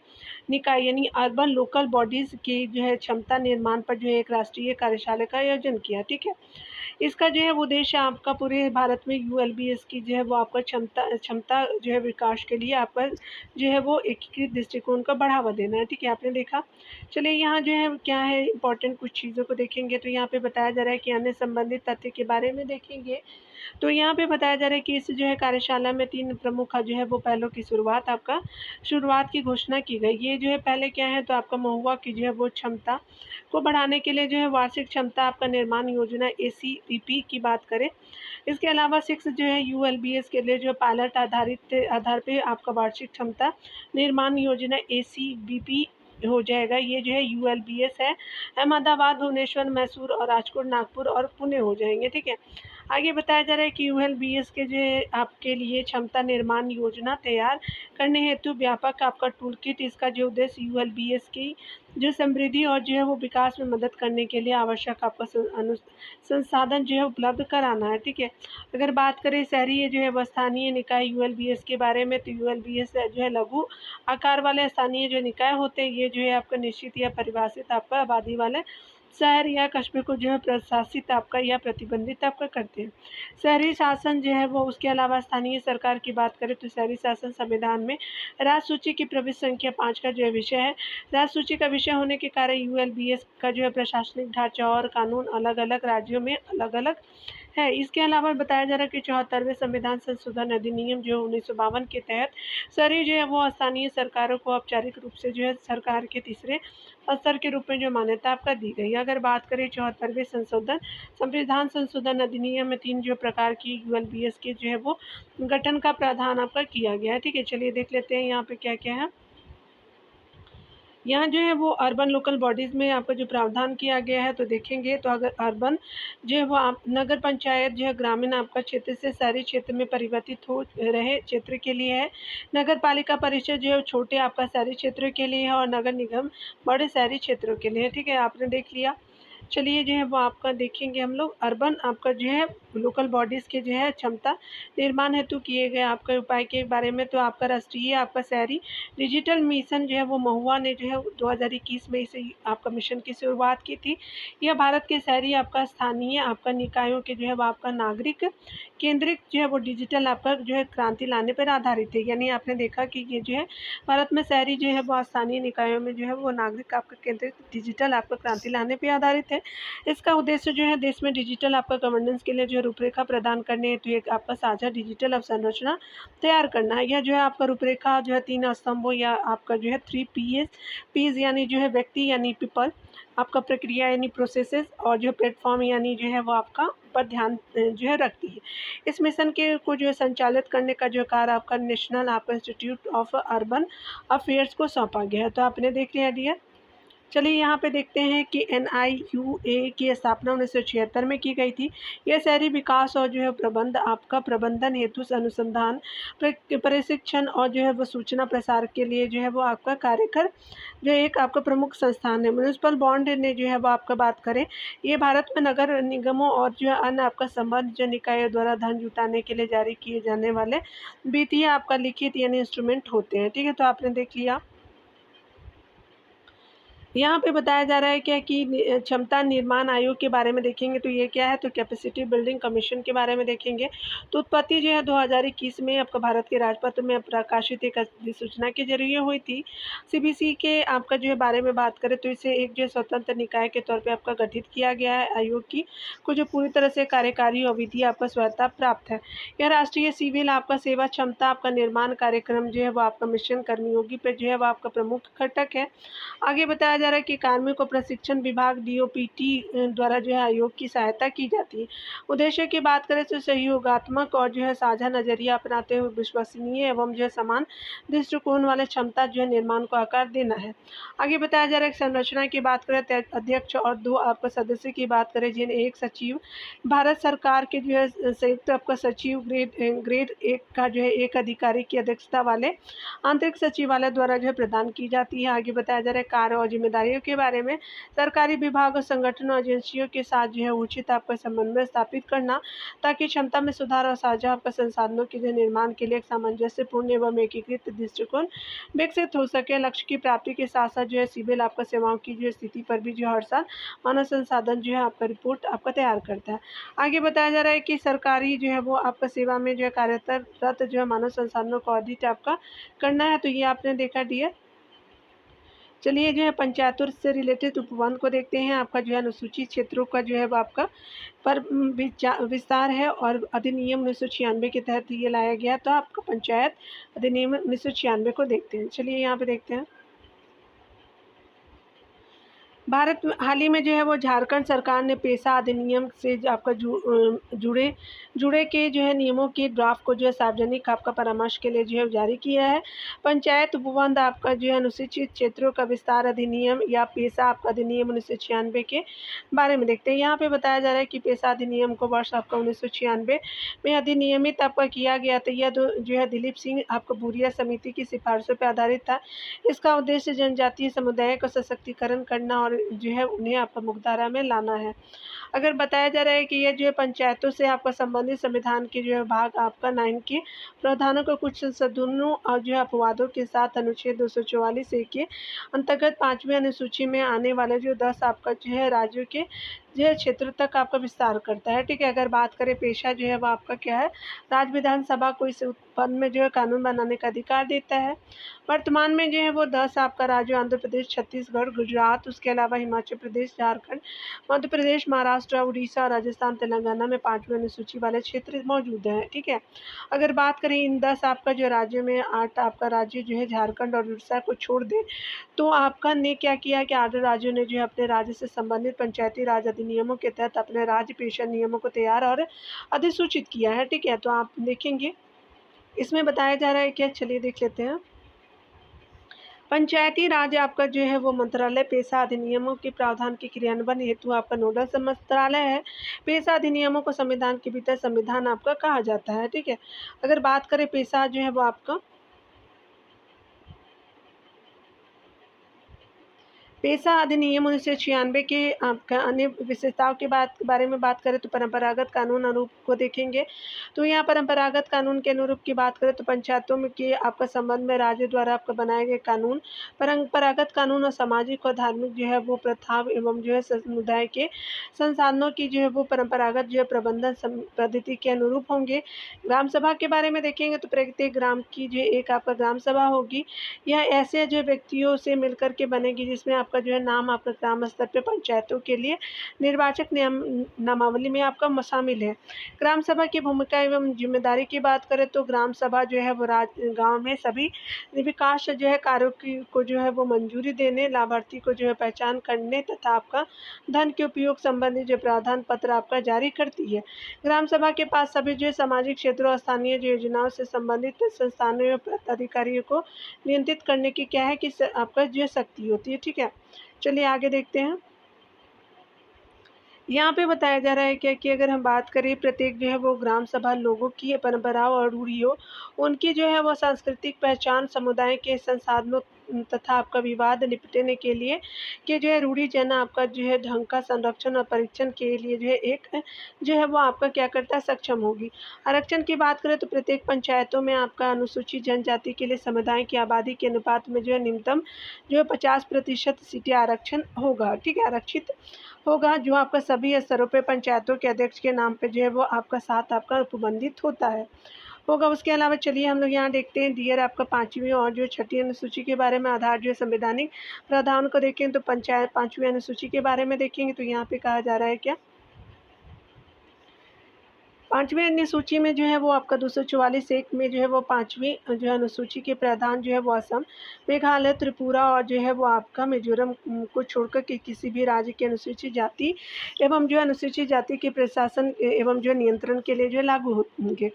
निकाय यानी अर्बन लोकल बॉडीज़ की जो है क्षमता निर्माण पर जो है एक राष्ट्रीय कार्यशाला का आयोजन किया। ठीक है, इसका जो है वो उद्देश्य आपका पूरे भारत में यूएलबीएस की जो है वो आपका क्षमता क्षमता जो है विकास के लिए आपका जो है वो एकीकृत दृष्टिकोण का बढ़ावा देना है। ठीक है, आपने देखा। चलिए यहाँ जो है क्या है इंपॉर्टेंट कुछ चीज़ों को देखेंगे। तो यहाँ पे बताया जा रहा है कि अन्य संबंधित तथ्य के बारे में देखेंगे। तो यहाँ पे बताया जा रहा है कि इस जो है कार्यशाला में 3 प्रमुख जो है वो पहलों की शुरुआत की घोषणा की गई। ये जो है पहले क्या है तो आपका महुआ की जो है वो क्षमता को बढ़ाने के लिए जो है वार्षिक क्षमता आपका निर्माण योजना एसीपीपी की बात करें। इसके अलावा 6 जो है यूएलबीएस के लिए जो पायलट आधार पे आपका वार्षिक क्षमता निर्माण योजना एसीबीपी हो जाएगा। ये जो है यूएलबीएस है अहमदाबाद, भुवनेश्वर, मैसूर और राजकोट, नागपुर और पुणे हो जाएंगे। ठीक है, आगे बताया जा रहा है कि यूएलबीएस के जो है आपके लिए क्षमता निर्माण योजना तैयार करने हेतु व्यापक आपका टूल किट। इसका जो उद्देश्य यूएलबीएस की जो समृद्धि और जो है वो विकास में मदद करने के लिए आवश्यक आपका संसाधन जो है उपलब्ध कराना है। ठीक है, अगर बात करें शहरी जो है व स्थानीय निकाय यूएलबीएस के बारे में, तो यूएलबीएस जो है लघु आकार वाले स्थानीय जो निकाय होते हैं, ये जो है आपका निश्चित या परिभाषित आपका आबादी वाले शहर या कस्बे को जो है प्रशासित आपका या प्रतिबंधित आपका करते हैं। शहरी शासन जो है वो उसके अलावा स्थानीय सरकार की बात करें तो शहरी शासन संविधान में राज्य सूची की प्रविष्टि संख्या 5 का जो है विषय है। राज्य सूची का विषय होने के कारण यूएलबीएस का जो है प्रशासनिक ढांचा और कानून अलग अलग राज्यों में अलग अलग है। इसके अलावा बताया जा रहा है कि 74वें संविधान संशोधन अधिनियम जो 1952 के तहत शहरी जो है वो स्थानीय सरकारों को औपचारिक रूप से जो है सरकार के तीसरे स्तर के रूप में जो मान्यता आपका दी गई। अगर बात करें 74वें संविधान संशोधन अधिनियम में 3 जो प्रकार की यूएलबीएस के जो है वो गठन का प्रावधान आपका किया गया है। ठीक है, चलिए देख लेते हैं यहाँ पे क्या क्या है। यहाँ जो है वो अर्बन लोकल बॉडीज़ में आपका जो प्रावधान किया गया है तो देखेंगे तो अगर अर्बन जो है वो आप नगर पंचायत जो है ग्रामीण आपका क्षेत्र से शहरी क्षेत्र में परिवर्तित हो रहे क्षेत्र के लिए है। नगर पालिका परिषद जो है छोटे आपका शहरी क्षेत्र के लिए है और नगर निगम बड़े शहरी क्षेत्रों के लिए है। ठीक है, आपने देख लिया। चलिए जो है वो आपका देखेंगे हम लोग अर्बन आपका जो है लोकल बॉडीज़ के जो है क्षमता निर्माण हेतु किए गए आपके उपाय के बारे में। तो आपका राष्ट्रीय आपका शहरी डिजिटल मिशन जो है वो महुआ ने जो है 2021 में इसे आपका मिशन की शुरुआत की थी। यह भारत के शहरी आपका स्थानीय आपका निकायों के जो है वो आपका नागरिक केंद्रित जो है वो डिजिटल आपका जो है क्रांति लाने पर आधारित है। यानी आपने देखा कि ये जो है भारत में शहरी जो है वो स्थानीय निकायों में जो है वो नागरिक आपका केंद्रित डिजिटल आपका क्रांति लाने पर आधारित है। इसका उद्देश्य जो है देश में डिजिटल आपका गवर्नेंस के लिए जो रूपरेखा प्रदान करने हेतु एक आपका साझा डिजिटल अवसंरचना तैयार करना है। यह जो है आपका रूपरेखा जो है 3 स्तंभों या आपका जो है 3 पीज यानी जो है व्यक्ति यानी पीपल, आपका प्रक्रिया यानी प्रोसेसेस और जो प्लेटफॉर्म यानी जो है वो आपका पर ध्यान जो है रखती है। इस मिशन के को जो है संचालित करने का जो कार्य आपका नेशनल आपका इंस्टीट्यूट ऑफ अर्बन अफेयर्स को सौंपा गया है। तो आपने देख लिया डियर। चलिए यहाँ पे देखते हैं कि NIUA की स्थापना 1976 में की गई थी। यह शहरी विकास और जो है प्रबंधन हेतु अनुसंधान प्रशिक्षण और जो है वो सूचना प्रसार के लिए जो है वो आपका कार्यकर जो एक आपका प्रमुख संस्थान है। म्यूनिसिपल बॉन्ड ने जो है वो आपका बात करें, ये भारत में नगर निगमों और जो है अन्य आपका संबंध जो निकायों द्वारा धन जुटाने के लिए जारी किए जाने वाले वित्तीय आपका लिखित यानी इंस्ट्रूमेंट होते हैं। ठीक है, तो आपने देख लिया। यहाँ पे बताया जा रहा है क्या कि क्षमता निर्माण आयोग के बारे में देखेंगे तो ये क्या है, तो कैपेसिटी बिल्डिंग कमीशन के बारे में देखेंगे। तो उत्पत्ति जो है 2021 में आपका भारत के राजपत्र में प्रकाशित एक अधिसूचना के जरिए हुई थी। सीबीसी के आपका जो है बारे में बात करें तो इसे एक जो है स्वतंत्र निकाय के तौर पे आपका गठित किया गया है। आयोग की को जो पूरी तरह से कार्यकारी अवधि आपका स्वायत्ता प्राप्त है। यह राष्ट्रीय सिविल आपका सेवा क्षमता आपका निर्माण कार्यक्रम जो है वो आपका मिशन कर्मयोगी पे जो है वो आपका प्रमुख घटक है। आगे बताया जा रहा है कि कार्मिक और प्रशिक्षण विभाग डीओपीटी द्वारा जो है आयोग की सहायता की जाती है। उद्देश्य की बात करें तो सहयोगात्मक और जो है साझा नजरिया अपनाते हुए विश्वसनीय एवं जो है समान दृष्टिकोण वाले क्षमता जो है निर्माण को आकार देना है। आगे बताया जा रहा है कि संरचना की बात करें तो अध्यक्ष और 2 आपका सदस्य की बात करें जिन्हें एक सचिव भारत सरकार के जो है संयुक्त आपका सचिव ग्रेड 1 का जो है एक अधिकारी की अध्यक्षता वाले आंतरिक सचिवालय द्वारा जो है प्रदान की जाती है। आगे बताया जा रहा है कार्य और जिम्मेदारियों के बारे में सरकारी विभाग और संगठनों एजेंसियों के साथ जो है उचित आपका समन्वय स्थापित करना ताकि क्षमता में सुधार और साझा आपका संसाधनों के जो निर्माण के लिए एक सामंजस्यपूर्ण एवं एकीकृत दृष्टिकोण विकसित हो सके। लक्ष्य की प्राप्ति के साथ साथ जो है सिविल आपका सेवाओं की जो स्थिति पर भी जो हर साल मानव संसाधन जो है आपका रिपोर्ट आपका तैयार करता है। आगे बताया जा रहा है कि सरकारी जो है वो आपका सेवा में जो है कार्यरत जो है मानव संसाधनों को ऑडिट आपका करना है। तो ये आपने देखा डियर। चलिए जो है पंचायतों से रिलेटेड उपबंध को देखते हैं। आपका जो है अनुसूचित क्षेत्रों का जो है वो आपका पर विस्तार है और अधिनियम 1996 के तहत ये लाया गया। तो आपका पंचायत अधिनियम 1996 को देखते हैं। चलिए यहाँ पे देखते हैं। भारत में हाल ही में जो है वो झारखंड सरकार ने पेशा अधिनियम से जो आपका जुड़े जुड़े के जो है नियमों के ड्राफ्ट को जो है सार्वजनिक आपका परामर्श के लिए जो है जारी किया है। पंचायत उपबंध आपका जो है अनुसूचित क्षेत्रों का विस्तार अधिनियम या पेशा आपका अधिनियम 1996 के बारे में देखते हैं। यहाँ पे बताया जा रहा है कि पेशा अधिनियम को वर्ष आपका 1996 में अधिनियमित आपका किया गया था। यह जो है दिलीप सिंह आपका भूरिया समिति की सिफारिशों पर आधारित था। इसका उद्देश्य जनजातीय समुदाय का सशक्तिकरण करना और जो है उन्हें आपका मुख्यधारा में लाना है। अगर बताया जा रहा है कि ये जो है पंचायतों से आपका संबंधित संविधान के जो है भाग आपका 9 के प्रावधानों को कुछ संशोधनों और जो है अपवादों के साथ अनुच्छेद 244 ए के अंतर्गत 5वीं अनुसूची में आने वाले जो 10 आपका जो है राज्यों के जो है क्षेत्र तक आपका विस्तार करता है। ठीक है। अगर बात करें पेशा जो है वो आपका क्या है, राज्य विधानसभा को इस उत्पन्न में जो है कानून बनाने का अधिकार देता है। वर्तमान में जो है वो 10 आपका राज्य आंध्र प्रदेश, छत्तीसगढ़, गुजरात, उसके अलावा हिमाचल प्रदेश, झारखंड, मध्य प्रदेश, महाराष्ट्र, उड़ीसा, राजस्थान, तेलंगाना में 5वीं अनुसूची वाले क्षेत्र मौजूद हैं। ठीक है। अगर बात करें इन 10 आपका जो राज्य में 8 आपका राज्य जो है झारखंड और उड़ीसा को छोड़ दें तो आपका ने क्या किया कि 8 राज्यों ने जो है अपने राज्य से संबंधित पंचायती राज अधिनियमों के तहत अपने राज्य पेशा नियमों को तैयार और अधिसूचित किया है। ठीक है। तो आप देखेंगे इसमें बताया जा रहा है क्या, चलिए देख लेते हैं। पंचायती राज आपका जो है वो मंत्रालय पेशा अधिनियमों के प्रावधान के क्रियान्वयन हेतु आपका नोडल मंत्रालय है। पेशा अधिनियमों को संविधान के भीतर संविधान आपका कहा जाता है। ठीक है। अगर बात करें पेशा जो है वो आपका पेशा अधिनियम 1996 के आपका अन्य विशेषताओं के बारे में बात करें तो परंपरागत कानून अनुरूप को देखेंगे। तो यहाँ परंपरागत कानून के अनुरूप की बात करें तो पंचायतों में के आपका संबंध में राज्य द्वारा आपका बनाए गए कानून परंपरागत कानून और सामाजिक और धार्मिक जो है वो प्रथाओं एवं जो है समुदाय के संसाधनों की जो है वो परंपरागत जो है प्रबंधन पद्धति के अनुरूप होंगे। ग्राम सभा के बारे में देखेंगे तो प्रत्येक ग्राम की जो एक आपका ग्राम सभा होगी। यह ऐसे जो व्यक्तियों से मिलकर के बनेगी जिसमें आपका जो है नाम आपका ग्राम स्तर पे पंचायतों के लिए निर्वाचक नामावली में आपका शामिल है। ग्राम सभा की भूमिका एवं जिम्मेदारी की बात करें तो ग्राम सभा जो है वो गांव में सभी विकास जो है कार्यों को जो है वो मंजूरी देने, लाभार्थी को जो है पहचान करने तथा आपका धन के उपयोग संबंधी जो प्रावधान पत्र आपका जारी करती है। ग्राम सभा के पास सभी जो सामाजिक क्षेत्रों और स्थानीय जो योजनाओं से संबंधित संस्थानों एवं अधिकारियों को नियंत्रित करने की क्या है कि आपका जो शक्ति होती है। ठीक है। चलिए आगे देखते हैं। यहाँ पे बताया जा रहा है क्या कि अगर हम बात करें प्रत्येक जो है वो ग्राम सभा लोगों की परंपराओं और रूढ़ियों, उनकी जो है वो सांस्कृतिक पहचान, समुदाय के संसाधनों तथा आपका विवाद निपटने के लिए कि जो है रूढ़िजन आपका जो है ढंग का संरक्षण और परीक्षण के लिए जो है एक जो है वो आपका क्या करता है, सक्षम होगी। आरक्षण की बात करें तो प्रत्येक पंचायतों में आपका अनुसूचित जनजाति के लिए समुदाय की आबादी के अनुपात में जो है न्यूनतम जो है 50% सीटें आरक्षण होगा, ठीक है, आरक्षित होगा, जो आपका सभी स्तरों पे पंचायतों के अध्यक्ष के नाम पे जो है वो आपका साथ आपका उपबंधित होता है होगा। उसके अलावा चलिए हम लोग यहाँ देखते हैं डियर आपका 5वीं और जो 6ठी अनुसूची के बारे में आधार जो है संवैधानिक प्रावधान को देखें तो पंचायत 5वीं अनुसूची के बारे में देखेंगे तो यहाँ पे कहा जा रहा है क्या, 5वीं अनुसूची में जो है वो आपका 244 एक में जो है वो 5वीं जो है अनुसूची के प्रावधान जो है वो असम, मेघालय, त्रिपुरा और जो है वो आपका मिजोरम को छोड़कर के किसी भी राज्य की अनुसूचित जाति एवं जो है अनुसूचित जाति के प्रशासन एवं जो नियंत्रण के लिए जो है लागू होंगे।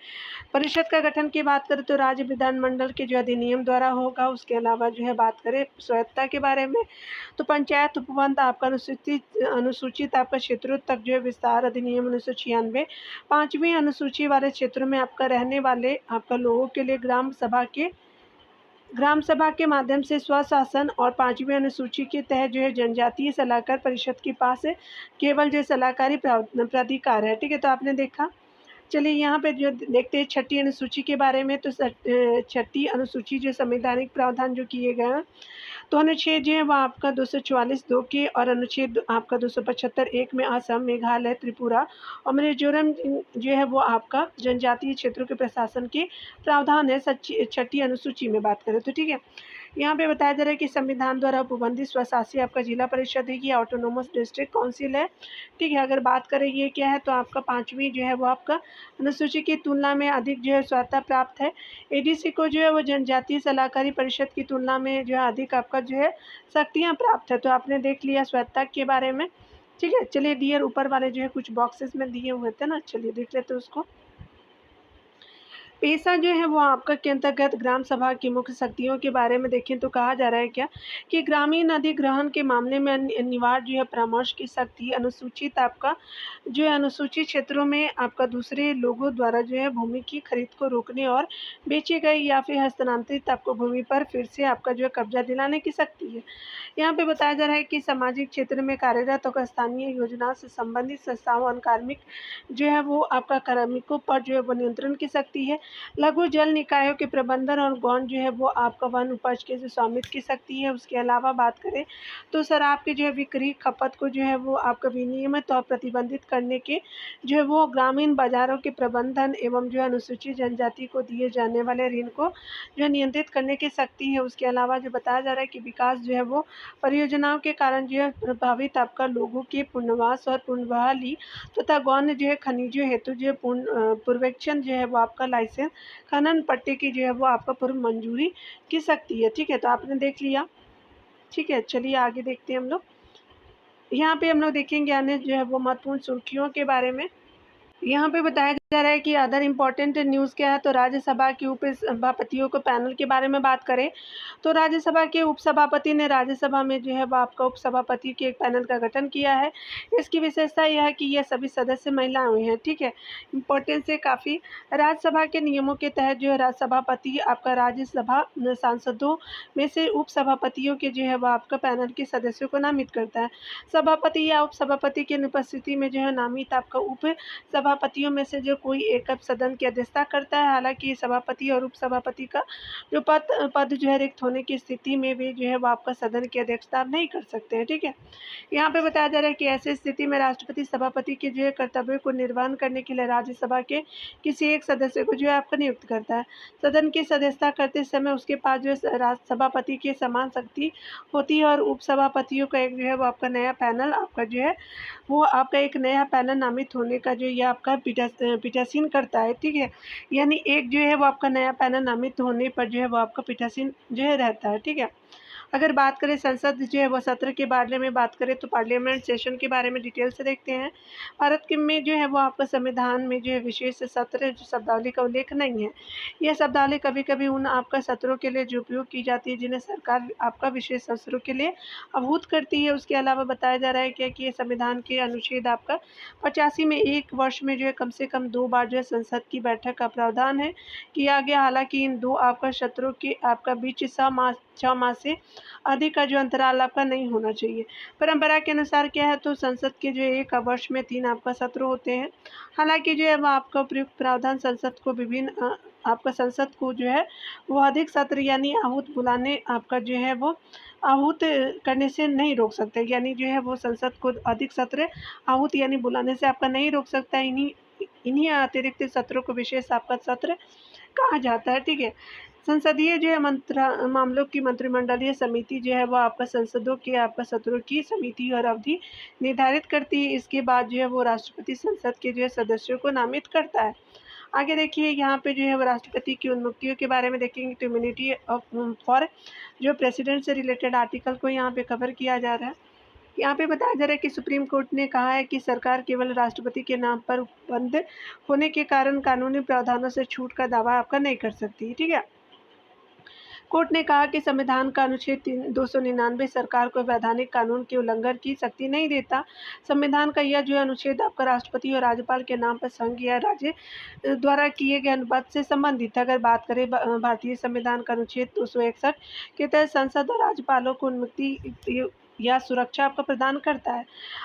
परिषद का गठन की बात करें तो राज्य विधानमंडल के जो अधिनियम द्वारा होगा। उसके अलावा जो है बात करें स्वायत्तता के बारे में तो पंचायत उपबंध आपका अनुसूचित आपका क्षेत्रों तक जो है विस्तार अधिनियम 1996, 5वीं अनुसूची वाले क्षेत्रों में आपका रहने वाले आपका लोगों के लिए ग्राम सभा के माध्यम से स्वशासन और 5वीं अनुसूची के तहत जो है जनजातीय सलाहकार परिषद के पास केवल जो सलाहकारी प्राधिकार है, ठीक है। तो आपने देखा, चलिए यहाँ पे जो देखते हैं 6ठी अनुसूची के बारे में तो 6ठी अनुसूची जो संवैधानिक प्रावधान जो किए गए हैं तो अनुच्छेद जो है वो आपका 244(2) के और अनुच्छेद आपका 275(1) में असम, मेघालय, त्रिपुरा और मिजोरम जो है वो आपका जनजातीय क्षेत्रों के प्रशासन के प्रावधान है 6ठी अनुसूची में बात करें तो, ठीक है। यहाँ पे बताया जा रहा है कि संविधान द्वारा उपबंधित स्वशासी आपका जिला परिषद है, ये ऑटोनोमस डिस्ट्रिक्ट काउंसिल है, ठीक है। अगर बात करें ये क्या है तो आपका 5वीं जो है वो आपका अनुसूची की तुलना में अधिक जो है स्वायत्तता प्राप्त है। एडीसी को जो है वो जनजातीय सलाहकारी परिषद की तुलना में जो है अधिक आपका जो है शक्तियाँ प्राप्त है। तो आपने देख लिया स्वायत्तता के बारे में, ठीक है। चलिए डियर ऊपर वाले जो है कुछ बॉक्सेस में दिए हुए थे ना, चलिए देख लेते हैं उसको। पेशा जो है वो आपका के अंतर्गत ग्राम सभा की मुख्य शक्तियों के बारे में देखें तो कहा जा रहा है क्या कि ग्रामीण अधिग्रहण के मामले में अनिवार्य जो है परामर्श की शक्ति अनुसूचित आपका जो है अनुसूचित क्षेत्रों में आपका दूसरे लोगों द्वारा जो है भूमि की खरीद को रोकने और बेची गई या फिर हस्तांतरित आपको भूमि पर फिर से आपका जो है कब्जा दिलाने की शक्ति है। यहाँ पे बताया जा रहा है कि सामाजिक क्षेत्र में कार्यरत और स्थानीय योजना से संबंधित संस्थाओं और कार्मिक जो है वो आपका कार्मिकों पर जो है वो नियंत्रण की शक्ति है। लघु जल निकायों के प्रबंधन और गौण जो है वो आपका वन उपज के जो स्वामित्व की शक्ति है। उसके अलावा बात करें तो शराब के जो है बिक्री खपत को जो है वो आपका विनियमित और प्रतिबंधित करने के जो है वो ग्रामीण बाजारों के प्रबंधन एवं जो है अनुसूचित जनजाति को दिए जाने वाले ऋण को जो है नियंत्रित करने की शक्ति है। उसके अलावा जो बताया जा रहा है कि विकास जो है वो परियोजनाओं के कारण जो है प्रभावित आपका लोगों के पुनर्वास और पुनर्बहाली तथा गौण जो है खनिजों हेतु जो है पूर्वेक्षण जो है वो आपका लाइसेंस खनन पट्टे की जो है वो आपका पूर्व मंजूरी की सकती है, ठीक है। तो आपने देख लिया, ठीक है। चलिए आगे देखते हैं हम लोग। यहाँ पे हम लोग देखेंगे अन्य जो है वो महत्वपूर्ण सुर्खियों के बारे में। यहाँ पे बताया जा रहा है कि अदर इम्पॉर्टेंट न्यूज़ क्या है तो राज्यसभा के उपसभापतियों को पैनल के बारे में बात करें तो राज्यसभा के उपसभापति ने राज्यसभा में जो है वो आपका उपसभापति के एक पैनल का गठन किया है। इसकी विशेषता यह है कि यह सभी सदस्य महिलाएं हैं, ठीक है। इम्पोर्टेंस है काफ़ी। राज्यसभा के नियमों के तहत जो है राज्यसभापति आपका राज्यसभा सांसदों में से उपसभापतियों के जो है वो आपका पैनल के सदस्यों को नामित करता है। सभापति या उपसभापति की अनुपस्थिति में जो है नामित आपका उप सभापतियों में से जो कोई एक सदन की अध्यक्षता करता है। हालांकि सभापति और उपसभापति का जो पद जो है रिक्त होने की स्थिति में भी जो है वो आपका सदन की अध्यक्षता नहीं कर सकते हैं, ठीक है। यहाँ पे बताया जा रहा है कि ऐसी स्थिति में राष्ट्रपति सभापति के जो है कर्तव्यों को निर्वहन करने के लिए राज्यसभा के किसी एक सदस्य को जो है आपका नियुक्त करता है। सदन की सदस्यता करते समय उसके पास जो है सभापति के समान शक्ति होती है और उपसभापतियों का एक जो है वो आपका नया पैनल आपका जो है वो आपका एक नया पैनल नामित होने का जो ये आपका पीठासीन करता है, ठीक है। यानी एक जो है वो आपका नया पैनल नामित होने पर जो है वो आपका पीठासीन जो है रहता है, ठीक है। अगर बात करें संसद जो है वो सत्र के बारे में बात करें तो पार्लियामेंट सेशन के बारे में डिटेल से देखते हैं। भारत के में जो है वो आपका संविधान में जो है विशेष सत्र जो शब्दावली का उल्लेख नहीं है। यह शब्दावली कभी कभी उन आपका सत्रों के लिए जो उपयोग की जाती है जिन्हें सरकार आपका विशेष सत्रों के लिए अवभूत करती है। उसके अलावा बताया जा रहा है क्या कि ये संविधान के अनुच्छेद आपका 85 में एक वर्ष में जो है कम से कम 2 बार जो है संसद की बैठक का प्रावधान है किया गया। हालांकि इन दो आपका सत्रों के आपका बीच 6 माह से अधिक का जो अंतराल आपका नहीं होना चाहिए। परंपरा के अनुसार क्या है, तो संसद के जो 1 वर्ष में 3 आपका सत्र होते हैं। हालाँकि जो है वो आपका उपयुक्त प्रावधान संसद को विभिन्न आपका संसद को जो है वो अधिक सत्र यानी आहूत बुलाने आपका जो है वो आहूत करने से नहीं रोक सकते। यानी जो है वो संसद को अधिक सत्र आहूत यानी बुलाने से आपका नहीं रोक सकता। इन्हीं इन्हीं अतिरिक्त सत्रों को विशेष आपका सत्र कहा जाता है, ठीक है। संसदीय जो है मामलों की मंत्रिमंडलीय समिति जो है वो आपका संसदों के आपका सत्रों की समिति और अवधि निर्धारित करती है। इसके बाद जो है वो राष्ट्रपति संसद के जो है सदस्यों को नामित करता है। आगे देखिए यहाँ पे जो है वो राष्ट्रपति की उन्मुक्तियों के बारे में देखेंगे, तो इम्यूनिटी ऑफ फॉर जो प्रेसिडेंट से रिलेटेड आर्टिकल को यहाँ पे कवर किया जा रहा है। यहाँ पे बताया जा रहा है कि सुप्रीम कोर्ट ने कहा है कि सरकार केवल राष्ट्रपति के नाम पर उपबंध होने के कारण कानूनी प्रावधानों से छूट का दावा आपका नहीं कर सकती, ठीक है। कोर्ट ने कहा कि संविधान का अनुच्छेद 299 सरकार को वैधानिक कानून के उल्लंघन की शक्ति नहीं देता। संविधान का यह जो अनुच्छेद आपका राष्ट्रपति और राज्यपाल के नाम पर संघ या राज्य द्वारा किए गए अनुबंध से संबंधित है। अगर बात करें भारतीय संविधान का अनुच्छेद 261 के तहत संसद और राज्यपालों को उन्मुक्ति या सुरक्षा आपको प्रदान करता है।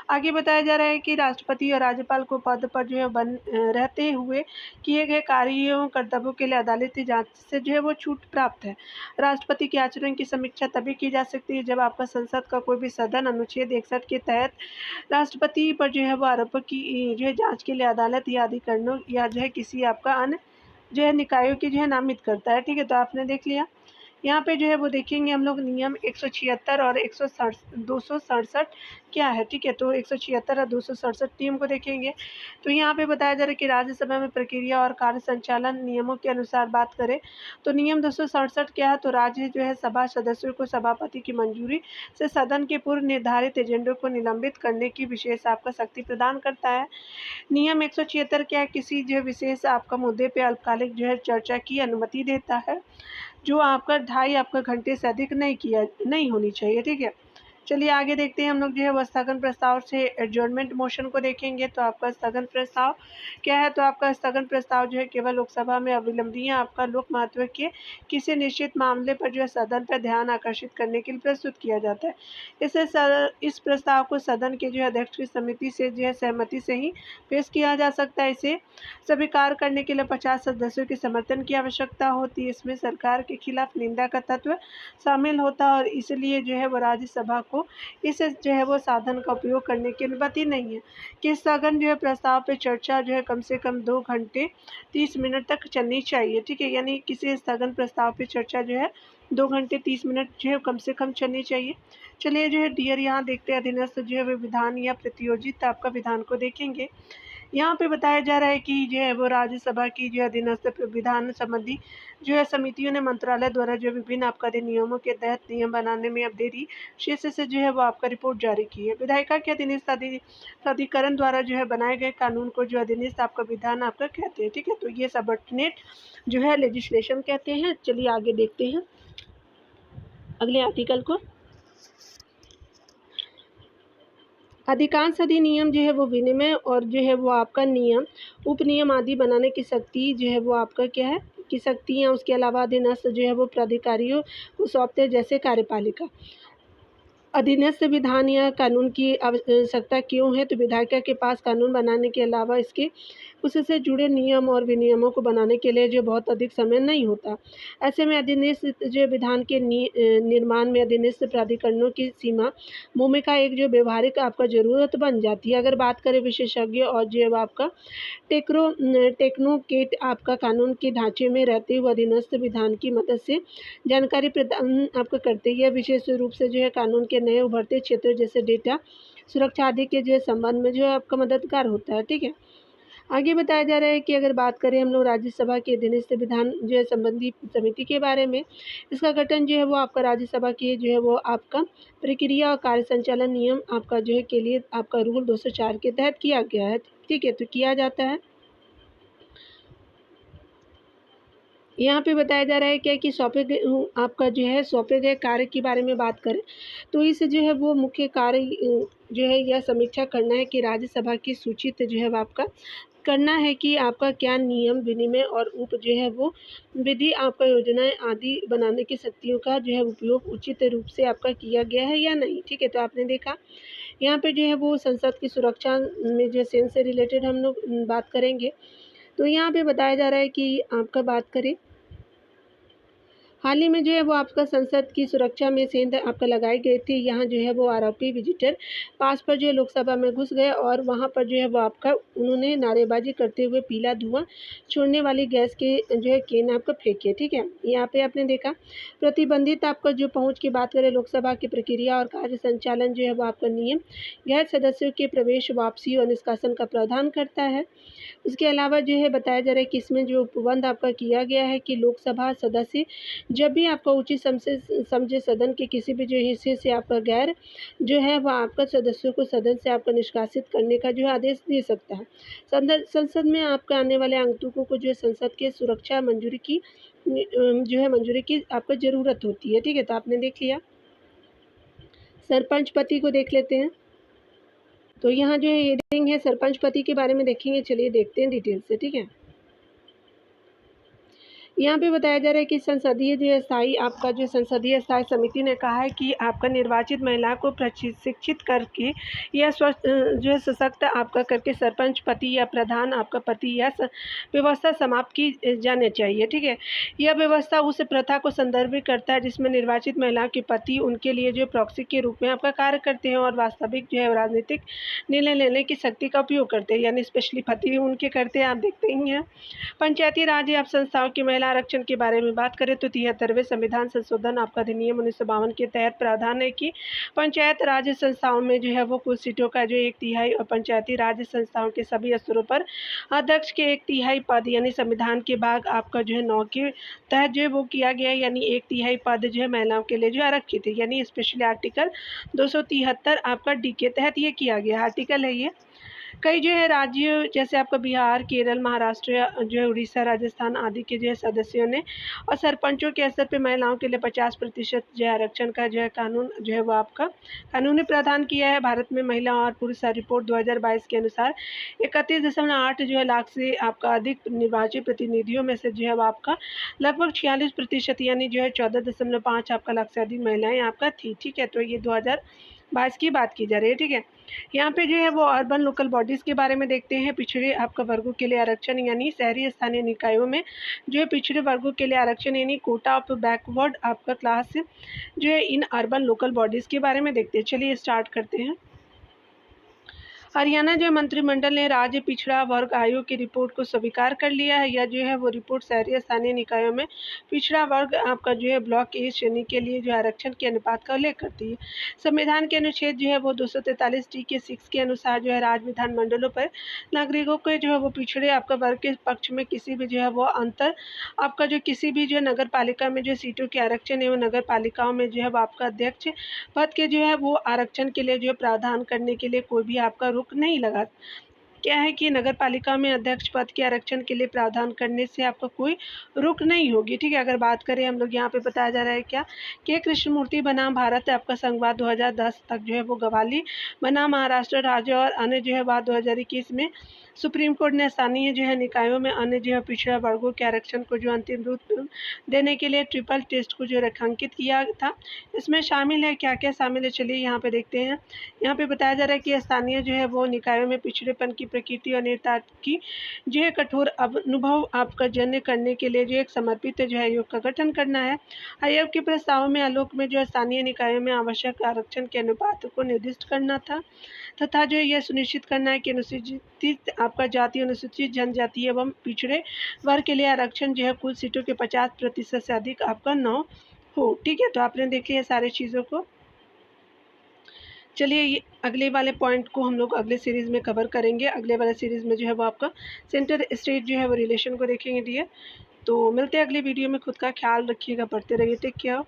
आगे बताया जा रहा है कि राष्ट्रपति और राज्यपाल को पद पर जो है रहते हुए किए गए कार्यों कर्तव्यों के लिए अदालती जांच से जो है वो छूट प्राप्त है। राष्ट्रपति के आचरण की समीक्षा तभी की जा सकती है जब आपका संसद का कोई भी सदन अनुच्छेद 61 के तहत राष्ट्रपति पर जो है वो आरोपों की जो है जाँच के लिए अदालत या अधिकरणों या जो है किसी आपका अन्य जो है निकायों की जो है नामित करता है, ठीक है। तो आपने देख लिया। यहाँ पे जो है वो देखेंगे हम लोग नियम 176 और 267 क्या है, ठीक है। तो 176 और 267 नियम को देखेंगे, तो यहाँ पे बताया जा रहा है कि राज्यसभा में प्रक्रिया और कार्य संचालन नियमों के अनुसार बात करें तो नियम 267 क्या है, तो राज्य जो है सभा सदस्यों को सभापति की मंजूरी से सदन के पूर्व निर्धारित एजेंडों को निलंबित करने की विशेष आपका शक्ति प्रदान करता है। नियम 176 क्या है, किसी जो विशेष आपका मुद्दे पे अल्पकालिक जो है चर्चा की अनुमति देता है जो आपका 2.5 आपका घंटे से अधिक नहीं होनी चाहिए, ठीक है। चलिए आगे देखते हैं हम लोग जो है वो स्थगन प्रस्ताव से एडजर्नमेंट मोशन को देखेंगे। तो आपका स्थगन प्रस्ताव क्या है, तो आपका स्थगन प्रस्ताव जो है केवल लोकसभा में अविलंबनीय आपका लोक महत्व के किसी निश्चित मामले पर जो है सदन पर ध्यान आकर्षित करने के लिए प्रस्तुत किया जाता है। इस प्रस्ताव को सदन के जो है अध्यक्ष की समिति से जो है सहमति से ही पेश किया जा सकता है। इसे स्वीकार करने के लिए 50 सदस्यों के समर्थन की आवश्यकता होती है। इसमें सरकार के खिलाफ निंदा का तत्व शामिल होता है और इसलिए जो है वो राज्यसभा को इस जो है वो साधन का उपयोग करने की अनुमति नहीं है कि स्थगन जो है प्रस्ताव पे चर्चा जो है कम से कम 2 घंटे 30 मिनट तक चलनी चाहिए, ठीक है। यानी किसी स्थगन प्रस्ताव पे चर्चा जो है 2 घंटे 30 मिनट जो है कम से कम चलनी चाहिए। चलिए जो है डियर यहाँ देखते हैं अधीनस्थ जो है विधान या प्रतियोजित आपका विधान को देखेंगे। यहाँ पे बताया जा रहा है कि जो है वो राज्यसभा की जो अधीनस्थ विधान संबंधी जो है समितियों ने मंत्रालय द्वारा जो विभिन्न आपका अधिनियमों के तहत नियम बनाने में अपडेरी शीर्ष से जो है वो आपका रिपोर्ट जारी की है। विधायिका के अधीनस्थ प्राधिकरण द्वारा जो है बनाए गए कानून को जो अधीनस्थ आपका विधान आपका कहते हैं, ठीक है। तो ये सबऑर्डिनेट जो है लेजिस्लेशन कहते हैं। चलिए आगे देखते हैं अगले आर्टिकल को। अधिकांश अधिनियम जो है वो विनिमय और जो है वो आपका नियम उपनियम आदि बनाने की शक्ति जो है वो आपका क्या है की शक्ति है। उसके अलावा अधीनस्थ जो है वो प्राधिकारियों को सौंपते हैं, जैसे कार्यपालिका। अधीनस्थ विधान या कानून की आवश्यकता क्यों है, तो विधायिका के पास कानून बनाने के अलावा इसके उससे जुड़े नियम और विनियमों को बनाने के लिए जो बहुत अधिक समय नहीं होता। ऐसे में अधीनस्थ जो विधान के निर्माण में अधीनस्थ प्राधिकरणों की सीमा भूमिका एक जो व्यवहारिक आपका ज़रूरत बन जाती है। अगर बात करें विशेषज्ञ और जो आपका टेक्नोक्रेट आपका कानून के ढांचे में रहते हुए अधीनस्थ विधान की मदद से जानकारी प्रदान आपको करते हैं। विशेष रूप से जो है कानून के नए उभरते क्षेत्रों जैसे डेटा सुरक्षा आदि के जो है संबंध में जो है आपका मददगार होता है, ठीक है। आगे बताया जा रहा है कि अगर बात करें हम लोग राज्यसभा के अधीनस्थ विधान जो है संबंधी समिति के बारे में, इसका गठन जो है वो आपका राज्यसभा की जो है वो आपका प्रक्रिया और कार्य संचालन नियम आपका जो है के लिए आपका रूल 204 के तहत किया गया है, ठीक है। तो किया जाता है। यहाँ पे बताया जा रहा है क्या कि आपका जो है सौंपे गए कार्य के बारे में बात करें तो इस जो है वो मुख्य कार्य जो है यह समीक्षा करना है कि राज्यसभा की सूचित जो है आपका करना है कि आपका क्या नियम विनिमय और जो है वो विधि आपका योजनाएं आदि बनाने की शक्तियों का जो है उपयोग उचित रूप से आपका किया गया है या नहीं। ठीक है, तो आपने देखा यहाँ पे जो है वो संसद की सुरक्षा में जो सेना से रिलेटेड हम लोग बात करेंगे। तो यहाँ पे बताया जा रहा है कि आपका बात करें हाल ही में जो है वो आपका संसद की सुरक्षा में सेंध आपका लगाए गए थे। यहाँ जो है वो आरोपी विजिटर पास पर जो है लोकसभा में घुस गए और वहाँ पर जो है वो आपका उन्होंने नारेबाजी करते हुए पीला धुआं छोड़ने वाली गैस के जो है केन आपका फेंके। ठीक है, यहाँ पे आपने देखा प्रतिबंधित आपका जो पहुँच की बात करें लोकसभा की प्रक्रिया और कार्य संचालन जो है वो आपका नियम गैर सदस्यों के प्रवेश वापसी और निष्कासन का प्रावधान करता है। उसके अलावा जो है बताया जा रहा है कि इसमें जो उपबंध आपका किया गया है कि लोकसभा सदस्य जब भी आपका उचित समझे सदन के किसी भी जो हिस्से से आपका गैर जो है वह आपका सदस्यों को सदन से आपका निष्कासित करने का जो है आदेश दे सकता है। संसद में आपका आने वाले आगंतुकों को जो है संसद के सुरक्षा मंजूरी की जो है मंजूरी की आपको ज़रूरत होती है। ठीक है, तो आपने देख लिया। सरपंच पति को देख लेते हैं। तो यहाँ जो है हेडिंग है सरपंच पति के बारे में देखेंगे। चलिए देखते हैं डिटेल से। ठीक है, यहाँ पे बताया जा रहा है कि संसदीय जो स्थायी आपका जो संसदीय स्थायी समिति ने कहा है कि आपका निर्वाचित महिला को प्रशिक्षित करके या स्वस्थ जो है सशक्त आपका करके सरपंच पति या प्रधान आपका पति या व्यवस्था समाप्त की जानी चाहिए। ठीक है, यह व्यवस्था उस प्रथा को संदर्भित करता है जिसमें निर्वाचित महिला के पति उनके लिए जो प्रॉक्सी के रूप में आपका कार्य करते हैं और वास्तविक जो है राजनीतिक निर्णय लेने की शक्ति का उपयोग करते हैं, यानी स्पेशली पति उनके करते हैं। आप देखते ही हैं पंचायती राज या संस्थाओं की महिला आरक्षण के बारे में बात करें तो 73वें संविधान संशोधन आपका अधिनियम 1952 के तहत प्रावधान है कि पंचायत राज संस्थाओं में जो है वो कुल सीटों का जो 1/3 और पंचायती राज संस्थाओं के सभी स्तरों पर अध्यक्ष के 1/3 पद यानी संविधान के भाग आपका जो है 9 के तहत जो है वो किया गया है, यानी 1/3 पद जो है महिलाओं के लिए जो आरक्षित है, यानी स्पेशली आर्टिकल 273 आपका डी के तहत ये किया गया आर्टिकल है ये। कई जो है राज्य जैसे आपका बिहार, केरल, महाराष्ट्र जो है उड़ीसा, राजस्थान आदि के जो है सदस्यों ने और सरपंचों के स्तर पे महिलाओं के लिए 50% जो है आरक्षण का जो है कानून जो है वो आपका कानूनी प्रावधान किया है। भारत में महिला और पुरुष रिपोर्ट 2022 के अनुसार 31.8 जो है लाख से आपका अधिक निर्वाचित प्रतिनिधियों में से जो है वो आपका लगभग 46% यानी जो है 14.5 आपका लाख से अधिक महिलाएं आपका थी। ठीक है, तो ये 2022 की बात की जा रही है। ठीक है, यहाँ पे जो है वो अर्बन लोकल बॉडीज़ के बारे में देखते हैं। पिछड़े आपका वर्गों के लिए आरक्षण यानी शहरी स्थानीय निकायों में जो है पिछड़े वर्गों के लिए आरक्षण यानी कोटा ऑफ बैकवर्ड आपका क्लास जो है इन अर्बन लोकल बॉडीज़ के बारे में देखते हैं। चलिए स्टार्ट करते हैं। हरियाणा जो मंत्रिमंडल ने राज्य पिछड़ा वर्ग आयोग की रिपोर्ट को स्वीकार कर लिया है। यह जो है वो रिपोर्ट शहरी स्थानीय निकायों में पिछड़ा वर्ग आपका जो है ब्लॉक ए श्रेणी के लिए जो आरक्षण के अनुपात का उल्लेख करती है। संविधान के अनुच्छेद जो है वो 243 टी के 6 के अनुसार जो है राज्य विधानमंडलों पर नागरिकों के जो है वो पिछड़े आपका वर्ग के पक्ष में किसी भी जो है वो अंतर आपका जो किसी भी जो नगर पालिका में जो सीटों के आरक्षण एवं नगर पालिकाओं में जो है वो आपका अध्यक्ष पद के जो है वो आरक्षण के लिए जो है प्रावधान करने के लिए कोई भी आपका रुक नहीं लगा। क्या है कि नगर पालिका में अध्यक्ष पद के आरक्षण के लिए प्रावधान करने से आपका कोई रुक नहीं होगी। ठीक है, अगर बात करें हम लोग यहाँ पे बताया जा रहा है क्या कि कृष्णमूर्ति बनाम भारत आपका संघवाद 2010 तक जो है वो गवाली बनाम महाराष्ट्र राज्य और अन्य जो है बात 2021 में सुप्रीम कोर्ट ने स्थानीय जो है निकायों में अन्य जो है पिछड़ा वर्गों के आरक्षण को जो अंतिम रूप देने के लिए ट्रिपल टेस्ट को जो रेखांकित किया था। इसमें शामिल है क्या क्या शामिल है, चलिए यहाँ पे देखते हैं। यहाँ पे बताया जा रहा है कि स्थानीय जो है वो निकायों में पिछड़ेपन की प्रकृति और नेता की जो है कठोर अनुभव आपका जन्य करने के लिए जो एक समर्पित जो है आयोग का गठन करना है। आयोग के प्रस्ताव में आलोक में जो स्थानीय निकायों में आवश्यक आरक्षण के अनुपात को निर्दिष्ट करना था तथा जो यह सुनिश्चित करना है कि अनुसूचित आपका जाति, अनुसूचित जनजाति एवं पिछड़े वर्ग के लिए आरक्षण जो है कुल सीटों के 50% से अधिक आपका न हो। ठीक है, तो आपने देख लिया सारी चीज़ों को। चलिए अगले वाले पॉइंट को हम लोग अगले सीरीज़ में कवर करेंगे। अगले वाले सीरीज़ में जो है वो आपका सेंटर स्टेट जो है वो रिलेशन को देखेंगे डियर। तो मिलते हैं अगली वीडियो में। खुद का ख्याल रखिएगा, पढ़ते रहिए, टेक केयर।